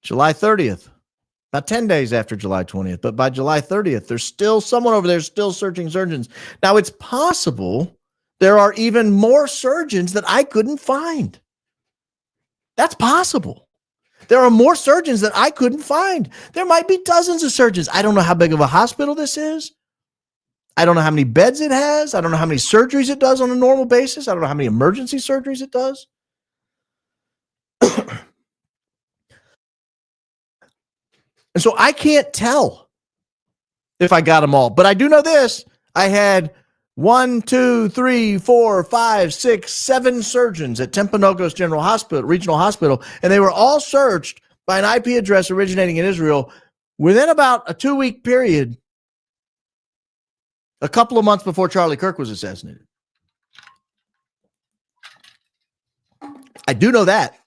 July 30th, about 10 days after July 20th. But by July 30th, there's still someone over there still searching surgeons. Now, it's possible there are even more surgeons that I couldn't find. That's possible. There are more surgeons that I couldn't find. There might be dozens of surgeons. I don't know how big of a hospital this is. I don't know how many beds it has. I don't know how many surgeries it does on a normal basis. I don't know how many emergency surgeries it does. And so I can't tell if I got them all. But I do know this. I had 1, 2, 3, 4, 5, 6, 7 surgeons at Timpanogos General Hospital, Regional Hospital, and they were all searched by an IP address originating in Israel within about a 2-week period, a couple of months before Charlie Kirk was assassinated. I do know that.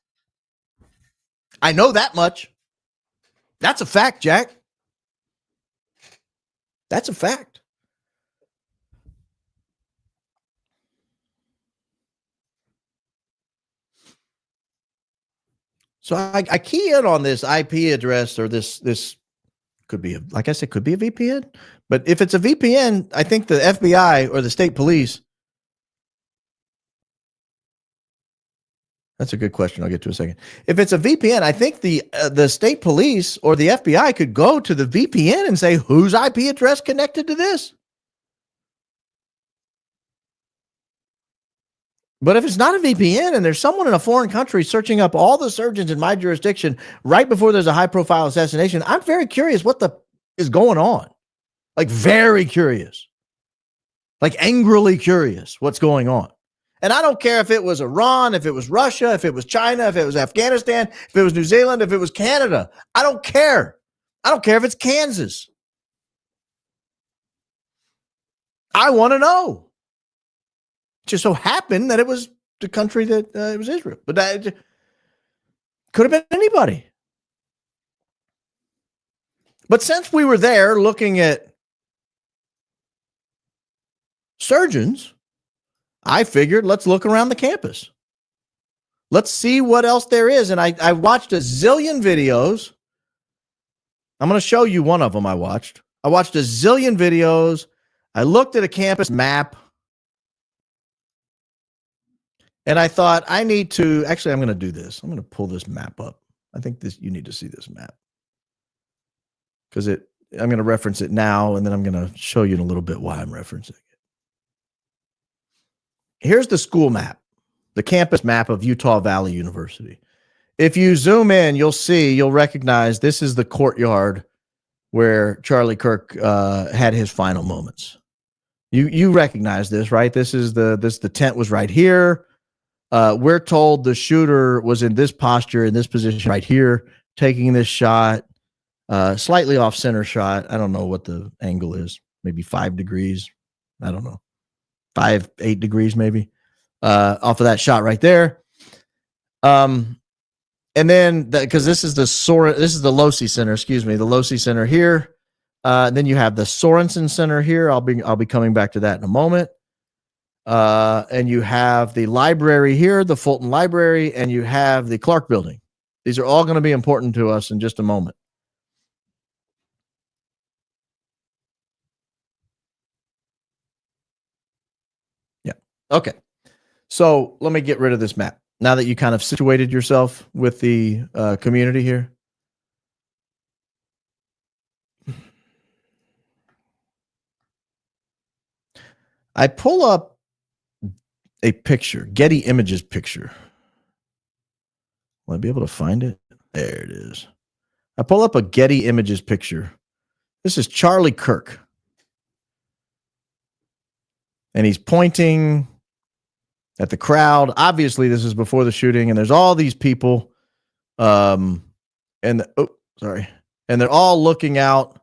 I know that much. That's a fact, Jack. That's a fact. So I key in on this IP address, or this could be, like I said, could be a VPN. But if it's a VPN, I think the FBI or the state police. That's a good question. I'll get to in a second. If it's a VPN, I think the state police or the FBI could go to the VPN and say, whose IP address connected to this? But if it's not a VPN and there's someone in a foreign country searching up all the surgeons in my jurisdiction right before there's a high-profile assassination, I'm very curious what is going on. Like, very curious. Like, angrily curious what's going on. And I don't care if it was Iran, if it was Russia, if it was China, if it was Afghanistan, if it was New Zealand, if it was Canada. I don't care. I don't care if it's Kansas. I want to know. It just so happened that it was the country that it was Israel. But that could have been anybody. But since we were there looking at surgeons, I figured let's look around the campus. Let's see what else there is. And I watched a zillion videos. I'm going to show you one of them I watched. I watched a zillion videos. I looked at a campus map. And I thought, I need to, actually, I'm going to do this. I'm going to pull this map up. I think you need to see this map. Because I'm going to reference it now, and then I'm going to show you in a little bit why I'm referencing it. Here's the school map, the campus map of Utah Valley University. If you zoom in, you'll recognize this is the courtyard where Charlie Kirk had his final moments. You recognize this, right? The tent was right here. We're told the shooter was in this posture, in this position right here, taking this shot, slightly off center shot. I don't know what the angle is, maybe 5 degrees. I don't know. 8 degrees maybe off of that shot right there. And then because this is the Losi Center, the Losi Center here. Then you have the Sorensen Center here. I'll be coming back to that in a moment. And you have the library here, the Fulton Library, and you have the Clark Building. These are all going to be important to us in just a moment. Okay, so let me get rid of this map. Now that you kind of situated yourself with the community here. I pull up a picture, Getty Images picture. Will I be able to find it? There it is. I pull up a Getty Images picture. This is Charlie Kirk. And he's pointing at the crowd. Obviously, this is before the shooting, and there's all these people. And they're all looking out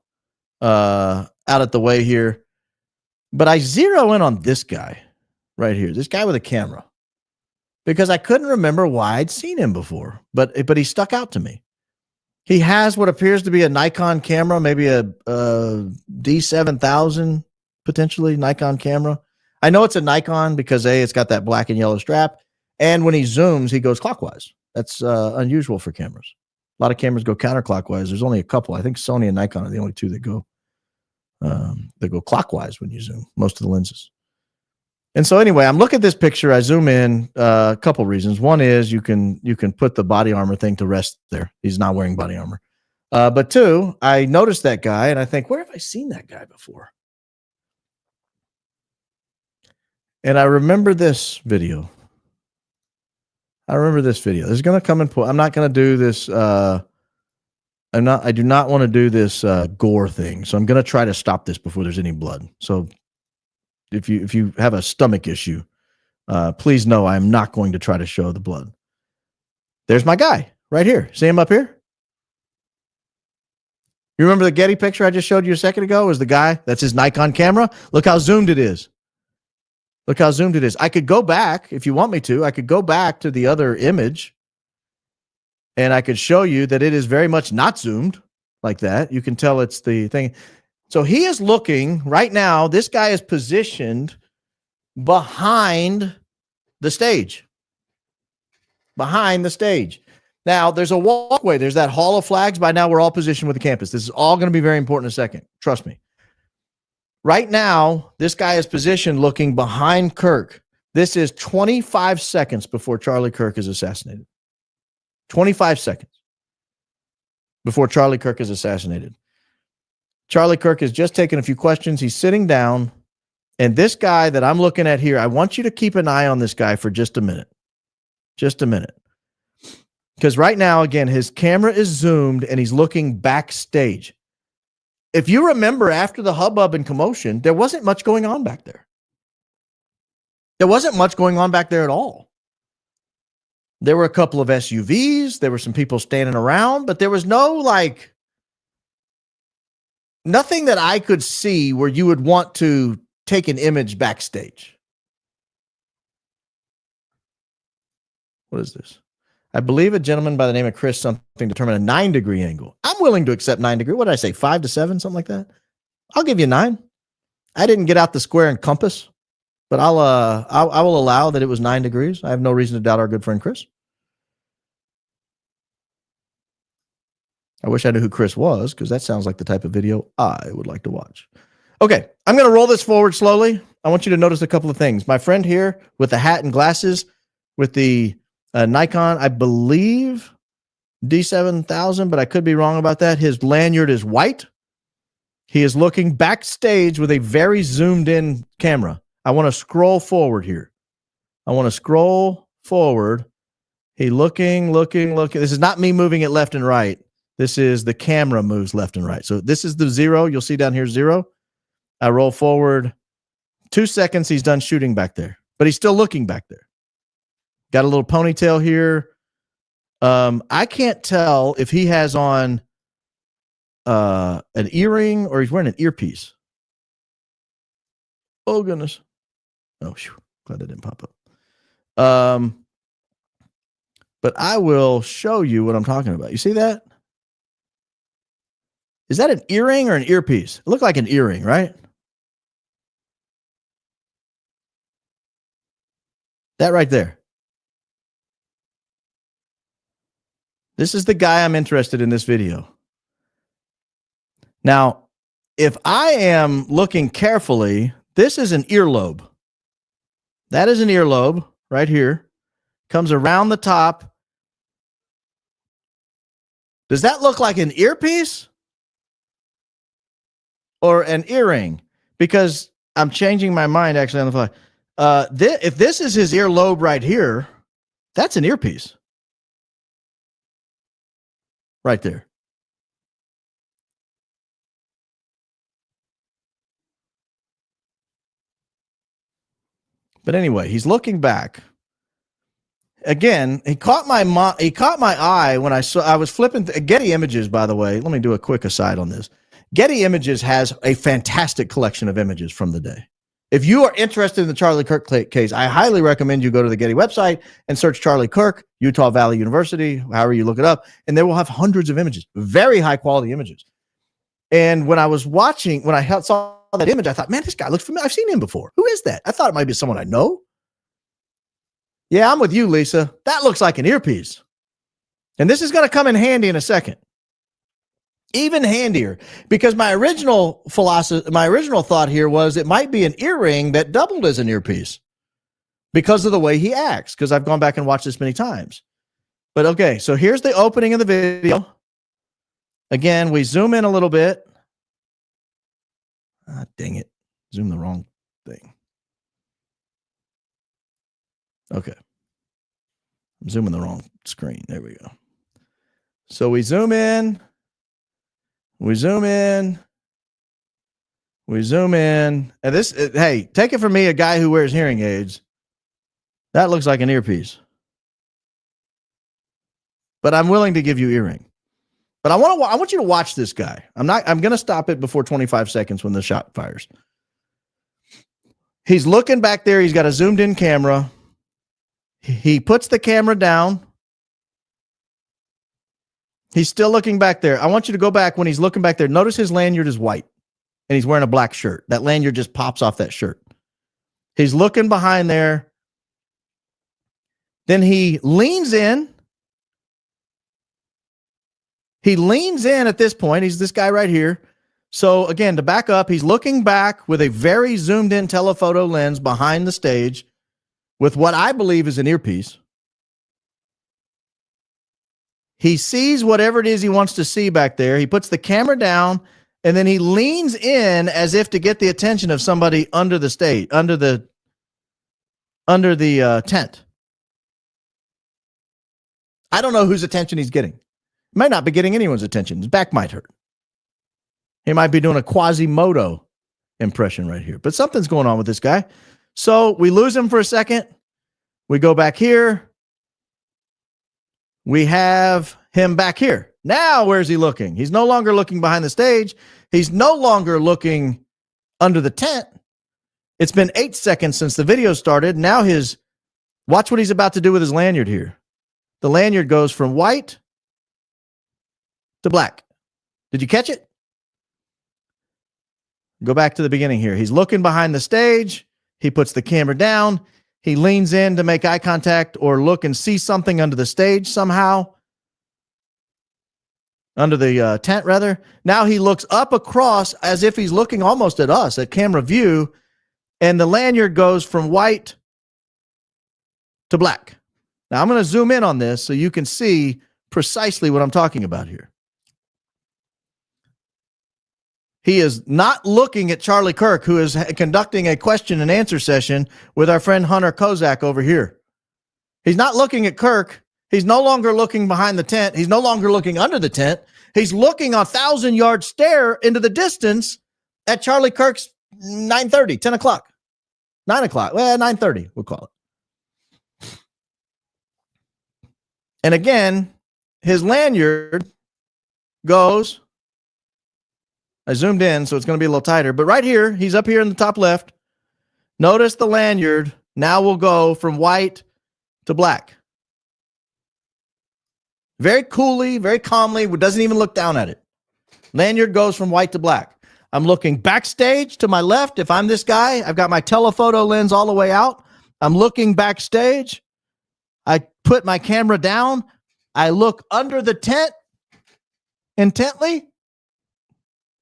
at the way here. But I zero in on this guy right here, this guy with a camera, because I couldn't remember why I'd seen him before. But he stuck out to me. He has what appears to be a Nikon camera, maybe a D7000, potentially Nikon camera. I know it's a Nikon because it's got that black and yellow strap. And when he zooms, he goes clockwise. That's unusual for cameras. A lot of cameras go counterclockwise. There's only a couple. I think Sony and Nikon are the only two that go clockwise when you zoom, most of the lenses. And so anyway, I'm looking at this picture. I zoom in, a couple reasons. One is you can put the body armor thing to rest there. He's not wearing body armor. But two, I noticed that guy and I think, where have I seen that guy before? And I remember this video. This is going to come and I'm not going to do this. I do not want to do this gore thing. So I'm going to try to stop this before there's any blood. So if you have a stomach issue, please know I'm not going to try to show the blood. There's my guy right here. See him up here? You remember the Getty picture I just showed you a second ago? Was the guy? That's his Nikon camera. Look how zoomed it is. Look how zoomed it is. I could go back if you want me to. I could go back to the other image and I could show you that it is very much not zoomed like that. You can tell it's the thing. So he is looking right now. This guy is positioned behind the stage. Behind the stage. Now, there's a walkway. There's that hall of flags. By now, we're all positioned with the campus. This is all going to be very important in a second. Trust me. Right now, this guy is positioned looking behind Kirk. This is 25 seconds before Charlie Kirk is assassinated. 25 seconds before Charlie Kirk is assassinated. Charlie Kirk has just taken a few questions. He's sitting down. And this guy that I'm looking at here, I want you to keep an eye on this guy for just a minute. Just a minute. Because right now, again, his camera is zoomed and he's looking backstage. If you remember after the hubbub and commotion, there wasn't much going on back there. There wasn't much going on back there at all. There were a couple of SUVs. There were some people standing around, but there was nothing that I could see where you would want to take an image backstage. What is this? I believe a gentleman by the name of Chris something determined a 9-degree angle. I'm willing to accept 9 degree. What did I say? 5 to 7, something like that. I'll give you 9. I didn't get out the square and compass, but I will allow that it was 9 degrees. I have no reason to doubt our good friend Chris. I wish I knew who Chris was, because that sounds like the type of video I would like to watch. Okay, I'm going to roll this forward slowly. I want you to notice a couple of things. My friend here with the hat and glasses with the Nikon, I believe D7000, but I could be wrong about that. His lanyard is white. He is looking backstage with a very zoomed in camera. I want to scroll forward here. I want to scroll forward. He looking. This is not me moving it left and right. This is the camera moves left and right. So this is the 0. You'll see down here 0. I roll forward 2 seconds. He's done shooting back there, but he's still looking back there. Got a little ponytail here. I can't tell if he has on an earring or he's wearing an earpiece. Oh, goodness. Oh, glad that didn't pop up. But I will show you what I'm talking about. You see that? Is that an earring or an earpiece? It looked like an earring, right? That right there. This is the guy I'm interested in this video. Now, if I am looking carefully, this is an earlobe. That is an earlobe right here. Comes around the top. Does that look like an earpiece or an earring? Because I'm changing my mind actually on the fly. If this is his earlobe right here, that's an earpiece. Right there. But anyway, he's looking back. Again, he caught my eye when I was flipping Getty Images, by the way. Let me do a quick aside on this. Getty Images has a fantastic collection of images from the day. If you are interested in the Charlie Kirk case, I highly recommend you go to the Getty website and search Charlie Kirk, Utah Valley University, however you look it up, and they will have hundreds of images, very high quality images. And when I was watching, when I saw that image, I thought, man, this guy looks familiar. I've seen him before. Who is that? I thought it might be someone I know. Yeah, I'm with you, Lisa. That looks like an earpiece. And this is going to come in handy in a second. Even handier, because my original thought here was it might be an earring that doubled as an earpiece because of the way he acts, because I've gone back and watched this many times. But okay, so here's the opening of the video. Again, we zoom in a little bit. Ah, dang it. Zoom the wrong thing. Okay. I'm zooming the wrong screen. There we go. So we zoom in. We zoom in. We zoom in. And this, hey, take it from me, a guy who wears hearing aids. That looks like an earpiece. But I'm willing to give you earring. But I want you to watch this guy. I'm going to stop it before 25 seconds when the shot fires. He's looking back there. He's got a zoomed in camera. He puts the camera down. He's still looking back there. I want you to go back when he's looking back there. Notice his lanyard is white and he's wearing a black shirt. That lanyard just pops off that shirt. He's looking behind there. Then he leans in. He leans in at this point. He's this guy right here. So again, to back up, he's looking back with a very zoomed in telephoto lens behind the stage with what I believe is an earpiece. He sees whatever it is he wants to see back there. He puts the camera down, and then he leans in as if to get the attention of somebody under the stage, under the tent. I don't know whose attention he's getting. He might not be getting anyone's attention. His back might hurt. He might be doing a Quasimodo impression right here. But something's going on with this guy. So we lose him for a second. We go back here. We have him back here. Now, where's he looking? He's no longer looking behind the stage. He's no longer looking under the tent. It's been 8 seconds since the video started. Now watch what he's about to do with his lanyard here. The lanyard goes from white to black. Did you catch it? Go back to the beginning here. He's looking behind the stage. He puts the camera down. He leans in to make eye contact or look and see something under the stage somehow. Under the tent, rather. Now he looks up across as if he's looking almost at us, at camera view, and the lanyard goes from white to black. Now I'm going to zoom in on this so you can see precisely what I'm talking about here. He is not looking at Charlie Kirk, who is conducting a question and answer session with our friend Hunter Kozak over here. He's not looking at Kirk. He's no longer looking behind the tent. He's no longer looking under the tent. He's looking a 1,000-yard stare into the distance at Charlie Kirk's 9:30, 10 o'clock, 9 o'clock. Well, 9:30, we'll call it. And again, his lanyard goes... I zoomed in, so it's going to be a little tighter. But right here, he's up here in the top left. Notice the lanyard now will go from white to black. Very coolly, very calmly, doesn't even look down at it. Lanyard goes from white to black. I'm looking backstage to my left. If I'm this guy, I've got my telephoto lens all the way out. I'm looking backstage. I put my camera down. I look under the tent intently.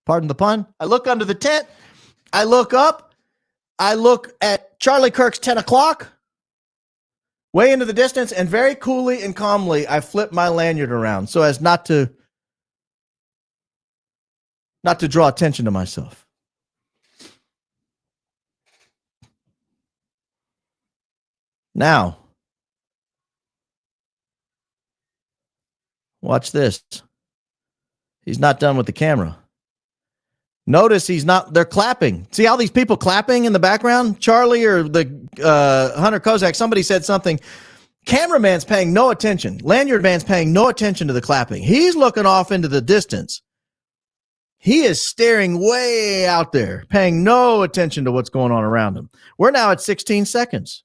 Pardon the pun. I look under the tent. I look up. I look at Charlie Kirk's 10 o'clock, way into the distance, and very coolly and calmly, I flip my lanyard around so as not to draw attention to myself. Now, watch this. He's not done with the camera. Notice they're clapping. See all these people clapping in the background? Charlie or the Hunter Kozak, somebody said something. Cameraman's paying no attention. Lanyard man's paying no attention to the clapping. He's looking off into the distance. He is staring way out there, paying no attention to what's going on around him. We're now at 16 seconds.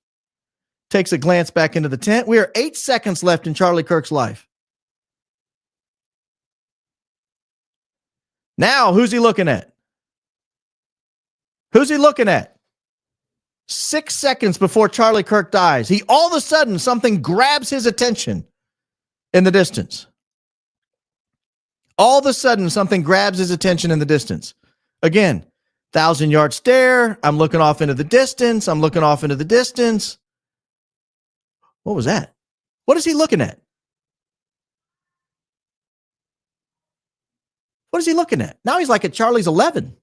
Takes a glance back into the tent. We are 8 seconds left in Charlie Kirk's life. Now, who's he looking at? Who's he looking at? 6 seconds before Charlie Kirk dies, he all of a sudden, something grabs his attention in the distance. All of a sudden, something grabs his attention in the distance. Again, 1,000-yard stare. I'm looking off into the distance. I'm looking off into the distance. What was that? What is he looking at? What is he looking at? Now he's like at Charlie's 11.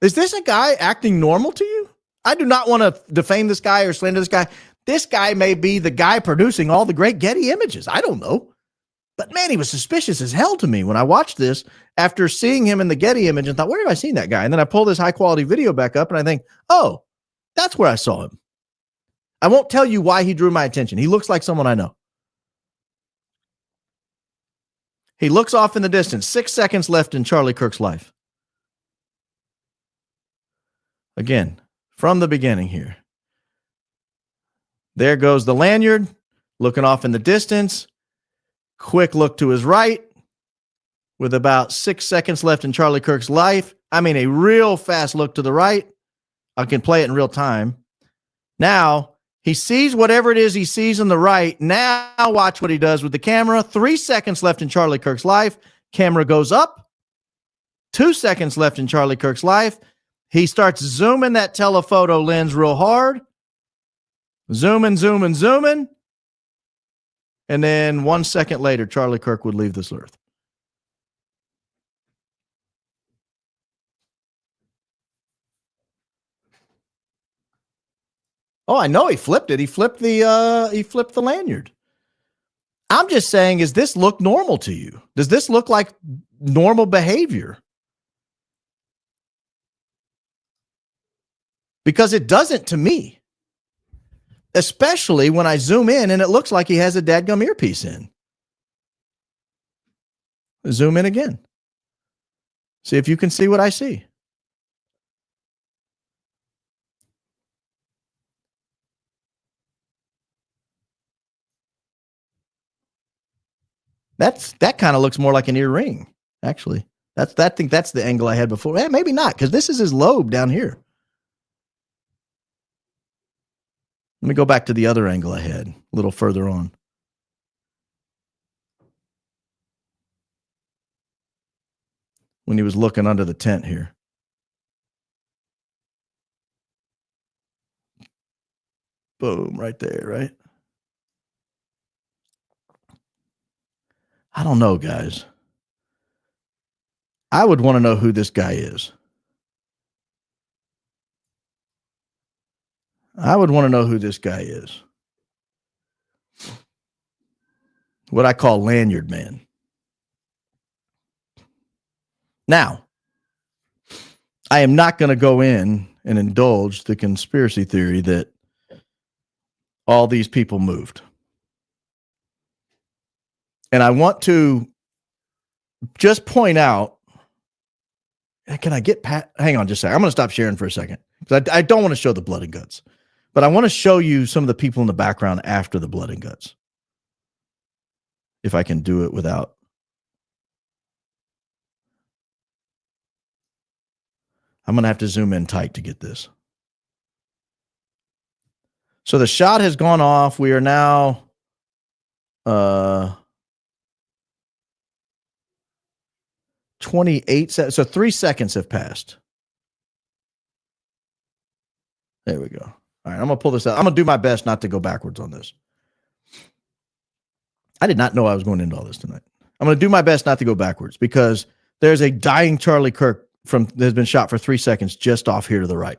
Is this a guy acting normal to you? I do not want to defame this guy or slander this guy. This guy may be the guy producing all the great Getty images. I don't know. But man, he was suspicious as hell to me when I watched this after seeing him in the Getty image and thought, where have I seen that guy? And then I pull this high quality video back up and I think, oh, that's where I saw him. I won't tell you why he drew my attention. He looks like someone I know. He looks off in the distance. 6 seconds left in Charlie Kirk's life. Again, from the beginning here. There goes the lanyard, looking off in the distance. Quick look to his right with about 6 seconds left in Charlie Kirk's life. I mean, a real fast look to the right. I can play it in real time. Now, he sees whatever it is he sees on the right. Now, watch what he does with the camera. 3 seconds left in Charlie Kirk's life. Camera goes up. 2 seconds left in Charlie Kirk's life. He starts zooming that telephoto lens real hard. Zooming, zooming, zooming. And then 1 second later, Charlie Kirk would leave this earth. Oh, I know he flipped it. He flipped the lanyard. I'm just saying, does this look normal to you? Does this look like normal behavior? Because it doesn't to me. Especially when I zoom in and it looks like he has a dadgum earpiece in. Zoom in again. See if you can see what I see. That kind of looks more like an ear ring, actually. I think that's the angle I had before. Maybe not, because this is his lobe down here. Let me go back to the other angle I had, a little further on. When he was looking under the tent here. Boom, right there, right? I don't know, guys. I would want to know who this guy is. I would want to know who this guy is. What I call lanyard man. Now, I am not going to go in and indulge the conspiracy theory that all these people moved. And I want to just point out, can I get Pat? Hang on just a second. I'm going to stop sharing for a second because I don't want to show the blood and guts. But I want to show you some of the people in the background after the blood and guts. If I can do it without. I'm going to have to zoom in tight to get this. So the shot has gone off. We are now 28 seconds. So 3 seconds have passed. There we go. All right, I'm going to pull this out. I'm going to do my best not to go backwards on this. I did not know I was going into all this tonight. I'm going to do my best not to go backwards because there's a dying Charlie Kirk that has been shot for 3 seconds just off here to the right.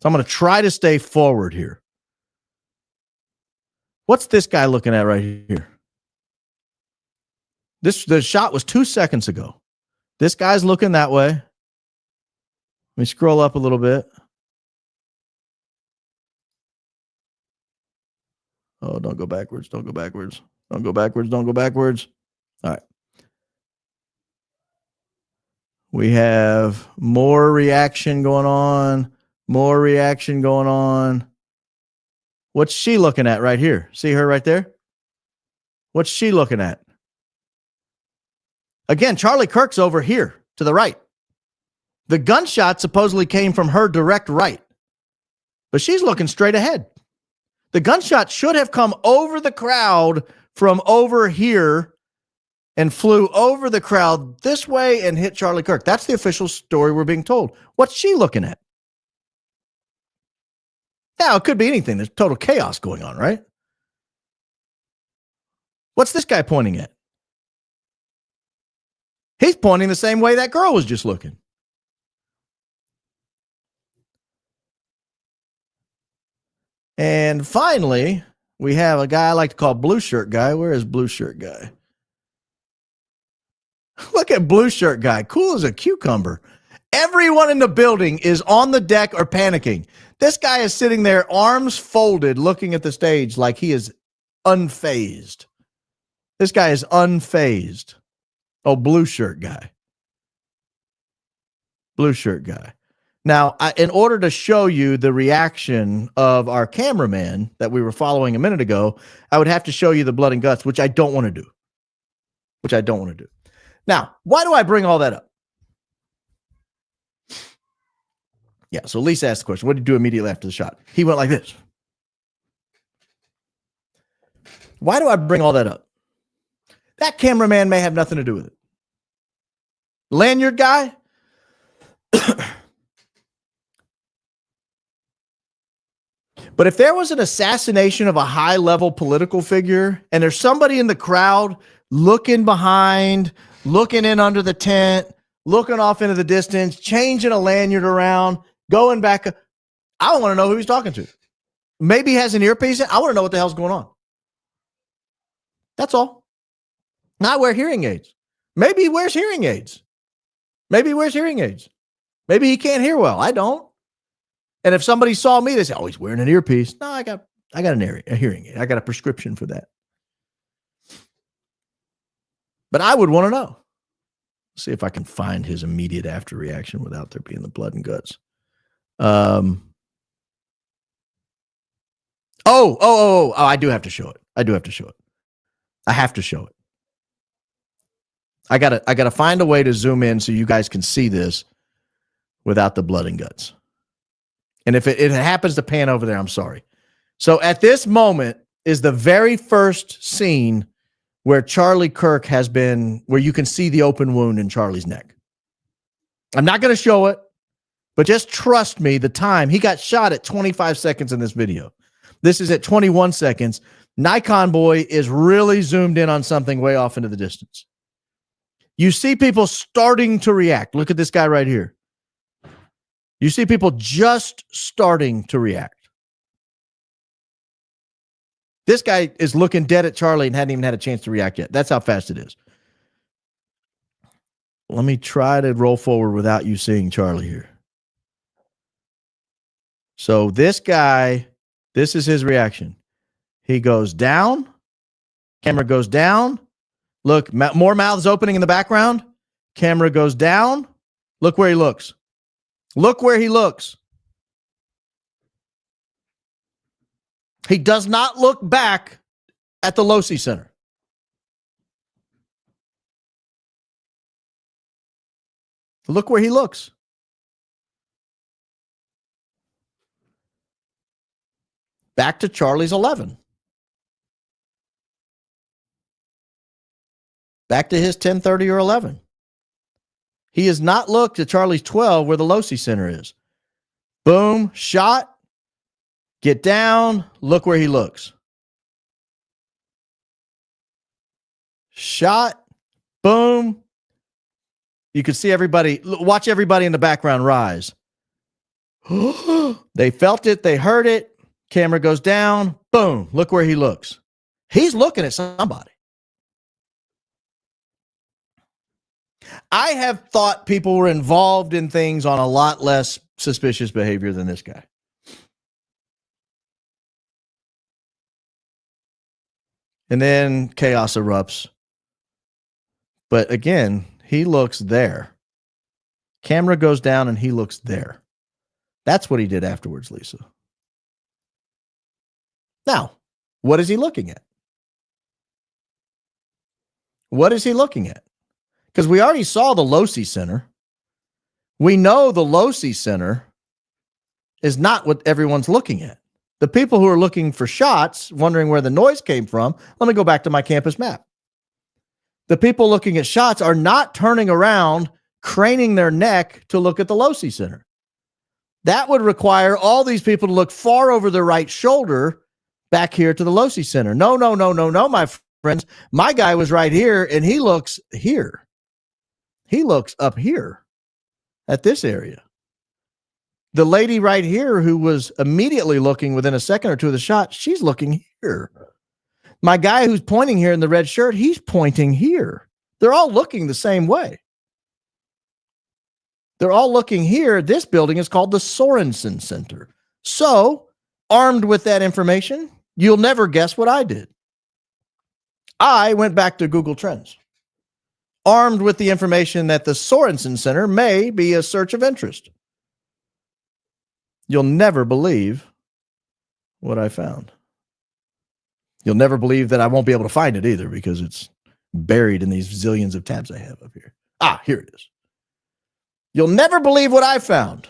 So I'm going to try to stay forward here. What's this guy looking at right here? The shot was 2 seconds ago. This guy's looking that way. Let me scroll up a little bit. Oh, don't go backwards. Don't go backwards. Don't go backwards. Don't go backwards. All right. We have more reaction going on. More reaction going on. What's she looking at right here? See her right there? What's she looking at? Again, Charlie Kirk's over here to the right. The gunshot supposedly came from her direct right, but she's looking straight ahead. The gunshot should have come over the crowd from over here and flew over the crowd this way and hit Charlie Kirk. That's the official story we're being told. What's she looking at? Now, it could be anything. There's total chaos going on, right? What's this guy pointing at? He's pointing the same way that girl was just looking. And finally, we have a guy I like to call Blue Shirt Guy. Where is Blue Shirt Guy? Look at Blue Shirt Guy. Cool as a cucumber. Everyone in the building is on the deck or panicking. This guy is sitting there, arms folded, looking at the stage like he is unfazed. This guy is unfazed. Oh, Blue Shirt Guy. Blue Shirt Guy. Now, in order to show you the reaction of our cameraman that we were following a minute ago, I would have to show you the blood and guts, which I don't want to do. Now, why do I bring all that up? Yeah, so Lisa asked the question, what did he do immediately after the shot? He went like this. Why do I bring all that up? That cameraman may have nothing to do with it. Lanyard guy? But if there was an assassination of a high-level political figure and there's somebody in the crowd looking behind, looking in under the tent, looking off into the distance, changing a lanyard around, going back, I want to know who he's talking to. Maybe he has an earpiece in. I want to know what the hell's going on. That's all. Not wear hearing aids. Maybe he wears hearing aids. Maybe he can't hear well. I don't. And if somebody saw me, they say, oh, he's wearing an earpiece. No, I got a hearing aid. I got a prescription for that. But I would want to know. See if I can find his immediate after reaction without there being the blood and guts. I do have to show it. I have to show it. I gotta find a way to zoom in so you guys can see this without the blood and guts. And if it happens to pan over there, I'm sorry. So at this moment is the very first scene where Charlie Kirk has been, where you can see the open wound in Charlie's neck. I'm not going to show it, but just trust me, the time. He got shot at 25 seconds in this video. This is at 21 seconds. Nikon Boy is really zoomed in on something way off into the distance. You see people starting to react. Look at this guy right here. You see people just starting to react. This guy is looking dead at Charlie and hadn't even had a chance to react yet. That's how fast it is. Let me try to roll forward without you seeing Charlie here. So this guy, this is his reaction. He goes down. Camera goes down. Look, more mouths opening in the background. Camera goes down. Look where he looks. Look where he looks. He does not look back at the Losi Center. Look where he looks. Back to Charlie's 11. Back to his 10:30 or 11. He has not looked at Charlie's 12 where the Losi Center is. Boom, shot. Get down. Look where he looks. Shot. Boom. You can see everybody, watch everybody in the background rise. They felt it. They heard it. Camera goes down. Boom. Look where he looks. He's looking at somebody. I have thought people were involved in things on a lot less suspicious behavior than this guy. And then chaos erupts. But again, he looks there. Camera goes down and he looks there. That's what he did afterwards, Lisa. Now, what is he looking at? What is he looking at? Because we already saw the Losi Center. We know the Losi Center is not what everyone's looking at. The people who are looking for shots, wondering where the noise came from, let me go back to my campus map. The people looking at shots are not turning around, craning their neck to look at the Losi Center. That would require all these people to look far over their right shoulder back here to the Losi Center. No, my friends. My guy was right here, and he looks here. He looks up here at this area. The lady right here who was immediately looking within a second or two of the shot, she's looking here. My guy who's pointing here in the red shirt, he's pointing here. They're all looking the same way. They're all looking here. This building is called the Sorensen Center. So, armed with that information, you'll never guess what I did. I went back to Google Trends, armed with the information that the Sorensen Center may be a search of interest. You'll never believe what I found. You'll never believe that I won't be able to find it either because it's buried in these zillions of tabs I have up here. Here it is. You'll never believe what I found.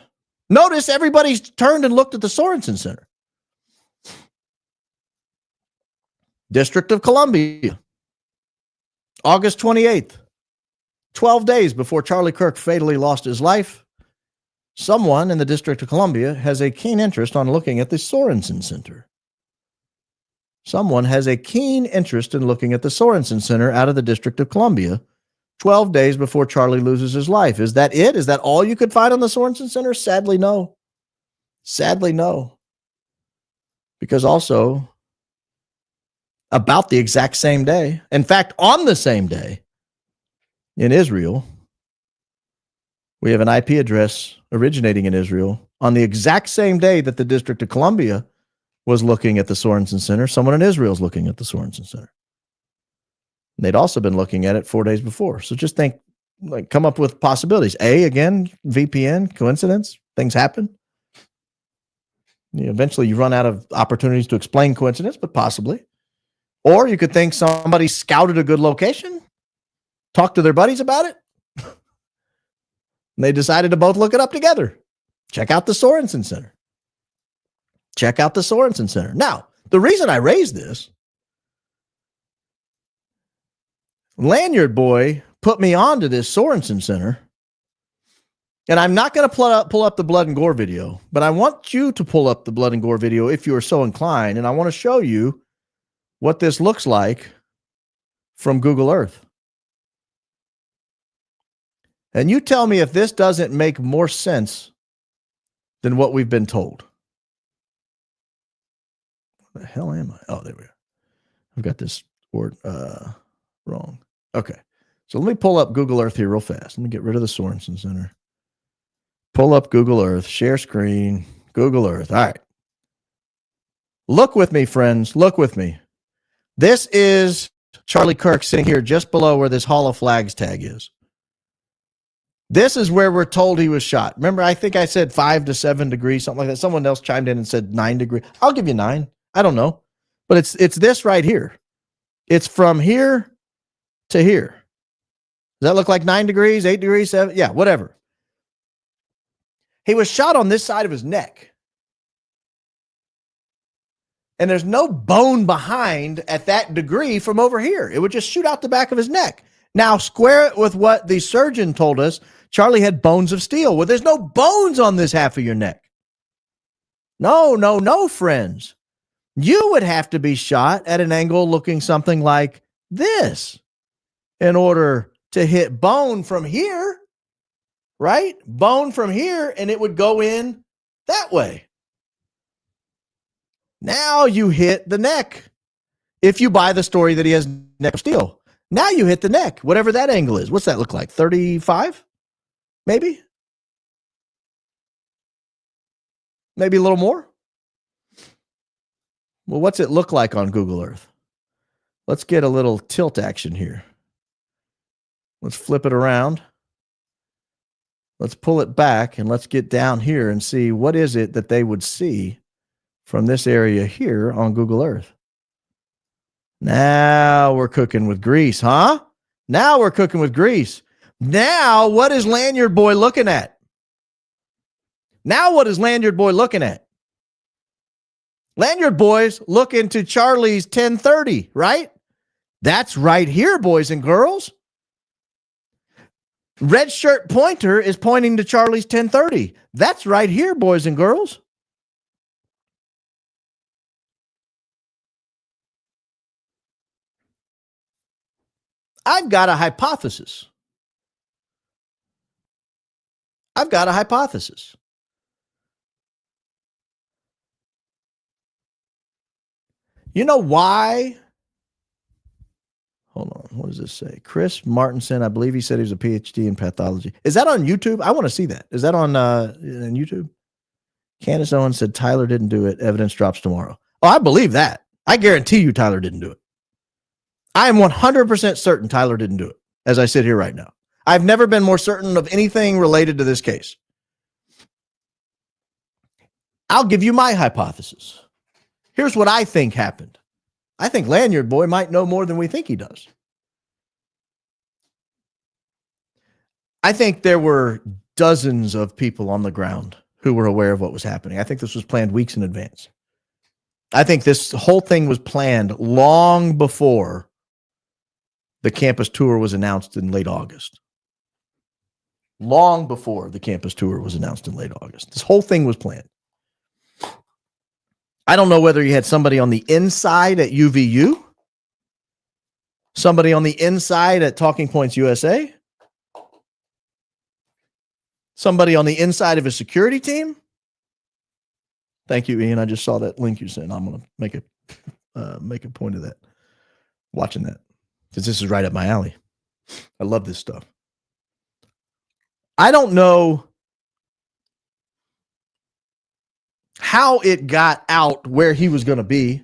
Notice everybody's turned and looked at the Sorensen Center. District of Columbia, August 28th, 12 days before Charlie Kirk fatally lost his life. Someone in the District of Columbia has a keen interest on looking at the Sorensen Center. Someone has a keen interest in looking at the Sorensen Center out of the District of Columbia 12 days before Charlie loses his life. Is that it? Is that all you could find on the Sorensen Center? Sadly, no. Sadly, no. Because also, about the exact same day, in fact, on the same day, in Israel, we have an IP address originating in Israel on the exact same day that the District of Columbia was looking at the Sorensen Center. Someone in Israel is looking at the Sorensen Center. And they'd also been looking at it 4 days before. So just think, come up with possibilities. Again, VPN, coincidence, things happen. Eventually you run out of opportunities to explain coincidence, but possibly. Or you could think somebody scouted a good location, talked to their buddies about it, and they decided to both look it up together. Check out the Sorensen Center. Check out the Sorensen Center. Now, the reason I raised this, Lanyard Boy put me on to this Sorensen Center, and I'm not going to pull up the blood and gore video, but I want you to pull up the blood and gore video if you are so inclined, and I want to show you what this looks like from Google Earth. And you tell me if this doesn't make more sense than what we've been told. What the hell am I? Oh, there we go. I've got this word wrong. Okay. So let me pull up Google Earth here real fast. Let me get rid of the Sorensen Center. Pull up Google Earth, share screen, Google Earth. All right. Look with me, friends. Look with me. This is Charlie Kirk sitting here just below where this Hall of Flags tag is. This is where we're told he was shot. Remember, I think I said 5 to 7 degrees, something like that. Someone else chimed in and said 9 degrees. I'll give you 9. I don't know. But it's this right here. It's from here to here. Does that look like 9 degrees, 8 degrees, 7? Yeah, whatever. He was shot on this side of his neck. And there's no bone behind at that degree from over here. It would just shoot out the back of his neck. Now, square it with what the surgeon told us. Charlie had bones of steel. Well, there's no bones on this half of your neck. No, friends. You would have to be shot at an angle looking something like this in order to hit bone from here, right? Bone from here, and it would go in that way. Now you hit the neck. If you buy the story that he has neck of steel, now you hit the neck, whatever that angle is. What's that look like? 35? Maybe? Maybe a little more? Well, what's it look like on Google Earth? Let's get a little tilt action here. Let's flip it around. Let's pull it back and let's get down here and see what is it that they would see from this area here on Google Earth. Now we're cooking with grease, huh? Now we're cooking with grease. Now what is Lanyard Boy looking at? Now what is Lanyard Boy looking at? Lanyard Boy's looking to Charlie's 1030, right? That's right here, boys and girls. Red shirt pointer is pointing to Charlie's 1030. That's right here, boys and girls. I've got a hypothesis. You know why? Hold on. What does this say? Chris Martinson, I believe he said he was a PhD in pathology. Is that on YouTube? I want to see that. Is that on YouTube? Candace Owens said Tyler didn't do it. Evidence drops tomorrow. Oh, I believe that. I guarantee you Tyler didn't do it. I am 100% certain Tyler didn't do it as I sit here right now. I've never been more certain of anything related to this case. I'll give you my hypothesis. Here's what I think happened. I think Lanyard Boy might know more than we think he does. I think there were dozens of people on the ground who were aware of what was happening. I think this was planned weeks in advance. I think this whole thing was planned long before the campus tour was announced in late August. Long before the campus tour was announced in late August. This whole thing was planned. I don't know whether you had somebody on the inside at UVU, somebody on the inside at Talking Points USA, somebody on the inside of a security team. Thank you, Ian. I just saw that link you sent. I'm going to make a point of that, watching that, because this is right up my alley. I love this stuff. I don't know how it got out where he was going to be,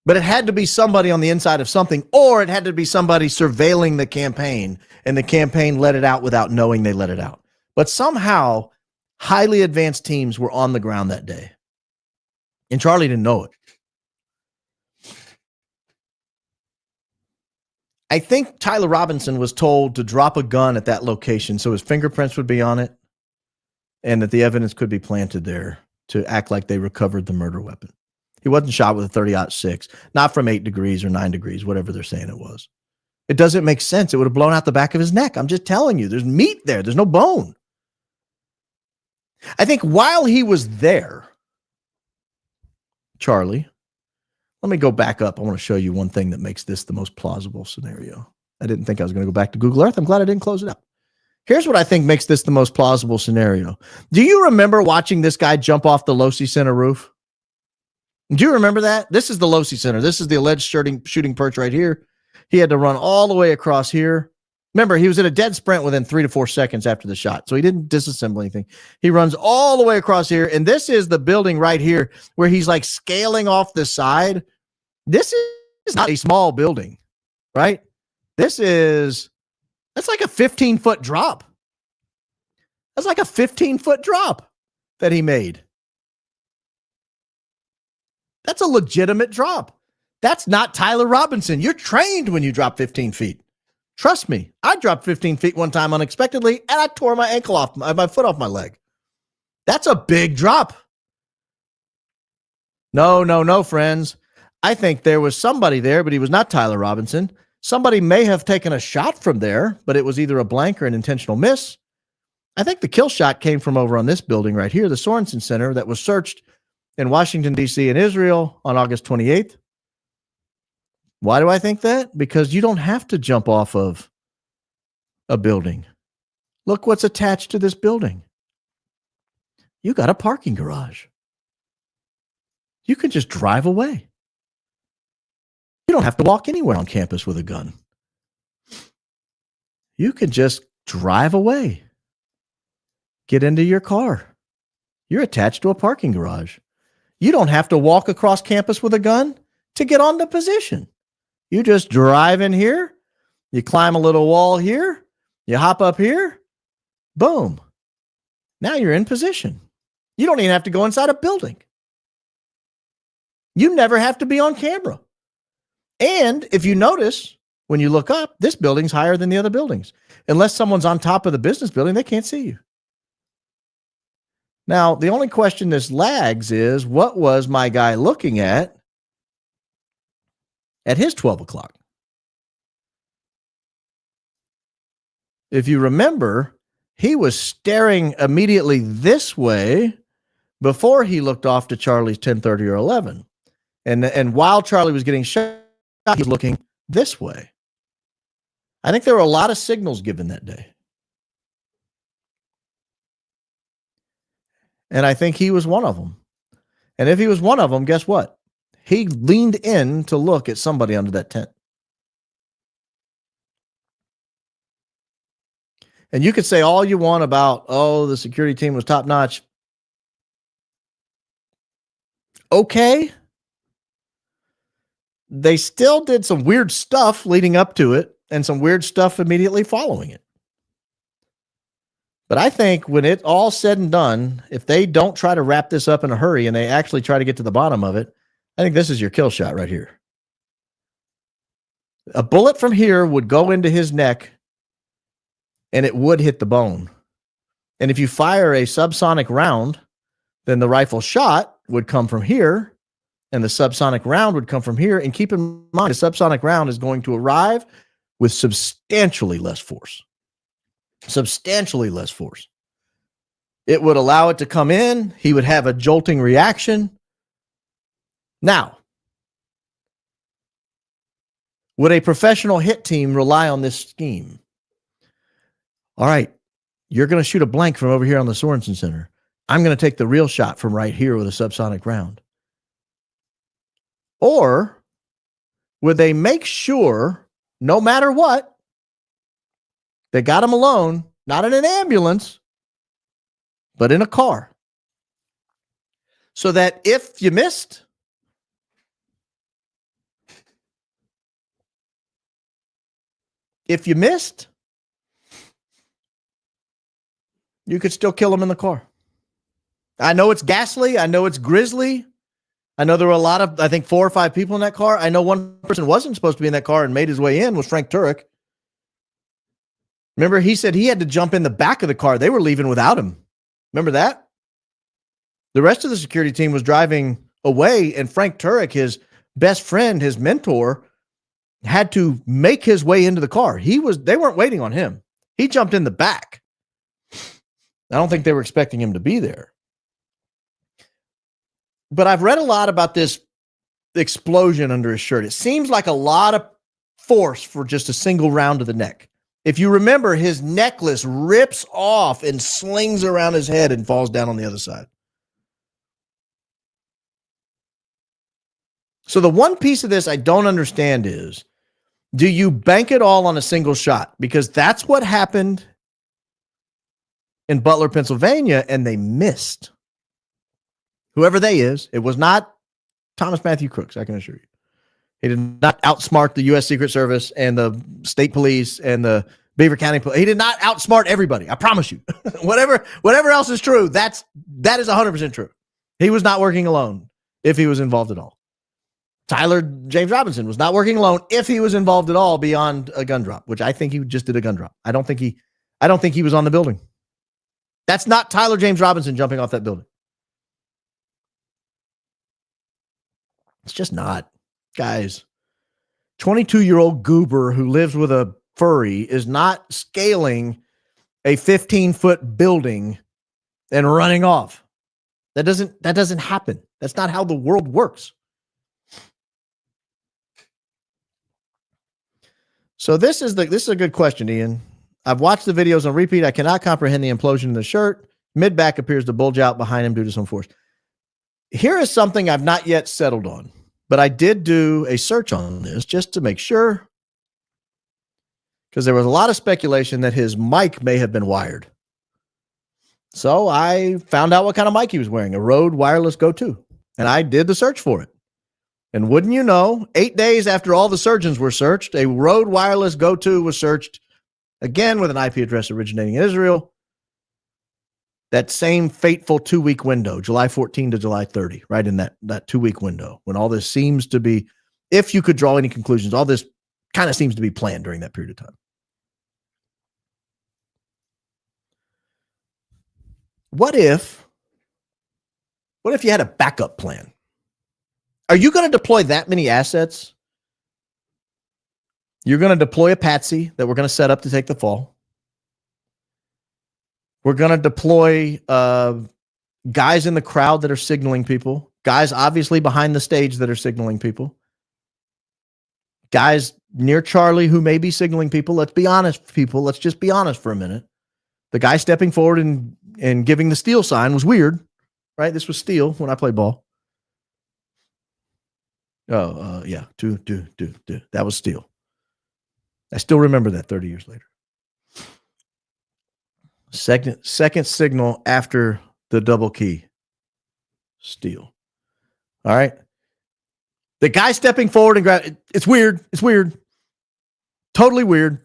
but it had to be somebody on the inside of something, or it had to be somebody surveilling the campaign, and the campaign let it out without knowing they let it out. But somehow, highly advanced teams were on the ground that day, and Charlie didn't know it. I think Tyler Robinson was told to drop a gun at that location so his fingerprints would be on it, and that the evidence could be planted there to act like they recovered the murder weapon. He wasn't shot with a 30-06, not from 8 degrees or 9 degrees, whatever they're saying it was. It doesn't make sense. It would have blown out the back of his neck. I'm just telling you, there's meat there. There's no bone. I think while he was there, Charlie, let me go back up. I want to show you one thing that makes this the most plausible scenario. I didn't think I was going to go back to Google Earth. I'm glad I didn't close it out. Here's what I think makes this the most plausible scenario. Do you remember watching this guy jump off the Losi Center roof? Do you remember that? This is the Losi Center. This is the alleged shooting perch right here. He had to run all the way across here. Remember, he was at a dead sprint within 3 to 4 seconds after the shot, so he didn't disassemble anything. He runs all the way across here, and this is the building right here where he's like scaling off the side. This is not a small building, right? That's like a 15-foot drop. That's like a 15-foot drop that he made. That's a legitimate drop. That's not Tyler Robinson. You're trained when you drop 15 feet. Trust me. I dropped 15 feet one time unexpectedly, and I tore my ankle off, my foot off my leg. That's a big drop. No, friends. I think there was somebody there, but he was not Tyler Robinson. Somebody may have taken a shot from there, but it was either a blank or an intentional miss. I think the kill shot came from over on this building right here, the Sorensen Center, that was searched in Washington, D.C. and Israel on August 28th. Why do I think that? Because you don't have to jump off of a building. Look what's attached to this building. You got a parking garage. You can just drive away. You don't have to walk anywhere on campus with a gun. You can just drive away. Get into your car. You're attached to a parking garage. You don't have to walk across campus with a gun to get on the position. You just drive in here. You climb a little wall here. You hop up here, boom. Now you're in position. You don't even have to go inside a building. You never have to be on camera. And if you notice, when you look up, this building's higher than the other buildings. Unless someone's on top of the business building, they can't see you. Now, the only question this lags is, what was my guy looking at his 12 o'clock? If you remember, he was staring immediately this way before he looked off to Charlie's 10:30 or 11. And while Charlie was getting shot, he was looking this way. I think there were a lot of signals given that day. And I think he was one of them. And if he was one of them, guess what? He leaned in to look at somebody under that tent. And you could say all you want about, oh, the security team was top notch. Okay. They still did some weird stuff leading up to it and some weird stuff immediately following it. But I think when it's all said and done, if they don't try to wrap this up in a hurry and they actually try to get to the bottom of it, I think this is your kill shot right here. A bullet from here would go into his neck and it would hit the bone. And if you fire a subsonic round, then the rifle shot would come from here and the subsonic round would come from here. And keep in mind, the subsonic round is going to arrive with substantially less force. Substantially less force. It would allow it to come in. He would have a jolting reaction. Now, would a professional hit team rely on this scheme? All right, you're going to shoot a blank from over here on the Sorensen Center. I'm going to take the real shot from right here with a subsonic round. Or would they make sure, no matter what, they got him alone, not in an ambulance, but in a car? So that if you missed, you could still kill him in the car. I know it's ghastly. I know it's grisly. I know there were a lot of, I think 4 or 5 people in that car. I know one person wasn't supposed to be in that car and made his way in was Frank Turek. Remember, he said he had to jump in the back of the car. They were leaving without him. Remember that? The rest of the security team was driving away, and Frank Turek, his best friend, his mentor, had to make his way into the car. They weren't waiting on him. He jumped in the back. I don't think they were expecting him to be there. But I've read a lot about this explosion under his shirt. It seems like a lot of force for just a single round to the neck. If you remember, his necklace rips off and slings around his head and falls down on the other side. So the one piece of this I don't understand is, do you bank it all on a single shot? Because that's what happened in Butler, Pennsylvania, and they missed. Whoever they is, it was not Thomas Matthew Crooks, I can assure you. He did not outsmart the U.S. Secret Service and the state police and the Beaver County police. He did not outsmart everybody. I promise you. whatever else is true, that is 100% true. He was not working alone if he was involved at all. Tyler James Robinson was not working alone if he was involved at all beyond a gun drop, which I think he just did a gun drop. I don't think he was on the building. That's not Tyler James Robinson jumping off that building. It's just not. Guys, 22-year-old goober who lives with a furry is not scaling a 15-foot building and running off. That doesn't happen. That's not how the world works. So this is a good question, Ian. I've watched the videos on repeat. I cannot comprehend the implosion in the shirt. Mid-back appears to bulge out behind him due to some force. Here is something I've not yet settled on, but I did do a search on this just to make sure, because there was a lot of speculation that his mic may have been wired. So I found out what kind of mic he was wearing, a Rode Wireless Go 2, and I did the search for it. And wouldn't you know, 8 days after all the surgeons were searched, a Rode Wireless Go 2 was searched again with an IP address originating in Israel. That same fateful 2-week window, July 14 to July 30, right in that 2-week window, when all this seems to be, if you could draw any conclusions, all this kind of seems to be planned during that period of time. What if you had a backup plan? Are you going to deploy that many assets? You're going to deploy a patsy that we're going to set up to take the fall. We're going to deploy guys in the crowd that are signaling people, guys obviously behind the stage that are signaling people, guys near Charlie who may be signaling people. Let's be honest, people. Let's just be honest for a minute. The guy stepping forward and giving the steal sign was weird, right? This was steal when I played ball. Oh, yeah. Do. That was steal. I still remember that 30 years later. Second signal after the double key. Steal. All right. The guy stepping forward and grab it's weird. It's weird. Totally weird.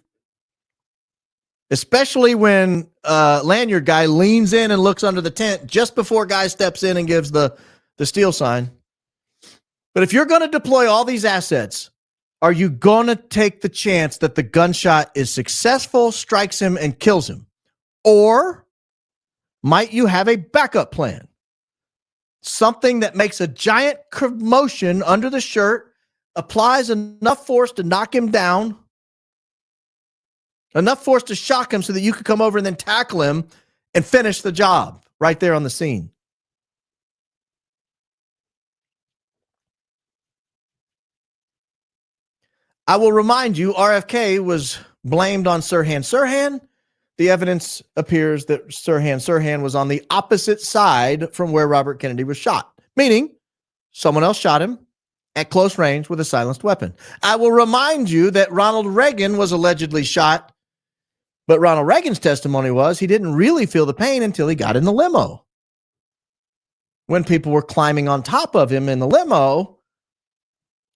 Especially when lanyard guy leans in and looks under the tent just before guy steps in and gives the steal sign. But if you're going to deploy all these assets, are you going to take the chance that the gunshot is successful, strikes him, and kills him? Or might you have a backup plan? Something that makes a giant commotion under the shirt, applies enough force to knock him down, enough force to shock him so that you could come over and then tackle him and finish the job right there on the scene. I will remind you, RFK was blamed on Sirhan. Sirhan, the evidence appears that Sirhan was on the opposite side from where Robert Kennedy was shot, meaning someone else shot him at close range with a silenced weapon. I will remind you that Ronald Reagan was allegedly shot, but Ronald Reagan's testimony was he didn't really feel the pain until he got in the limo. When people were climbing on top of him in the limo,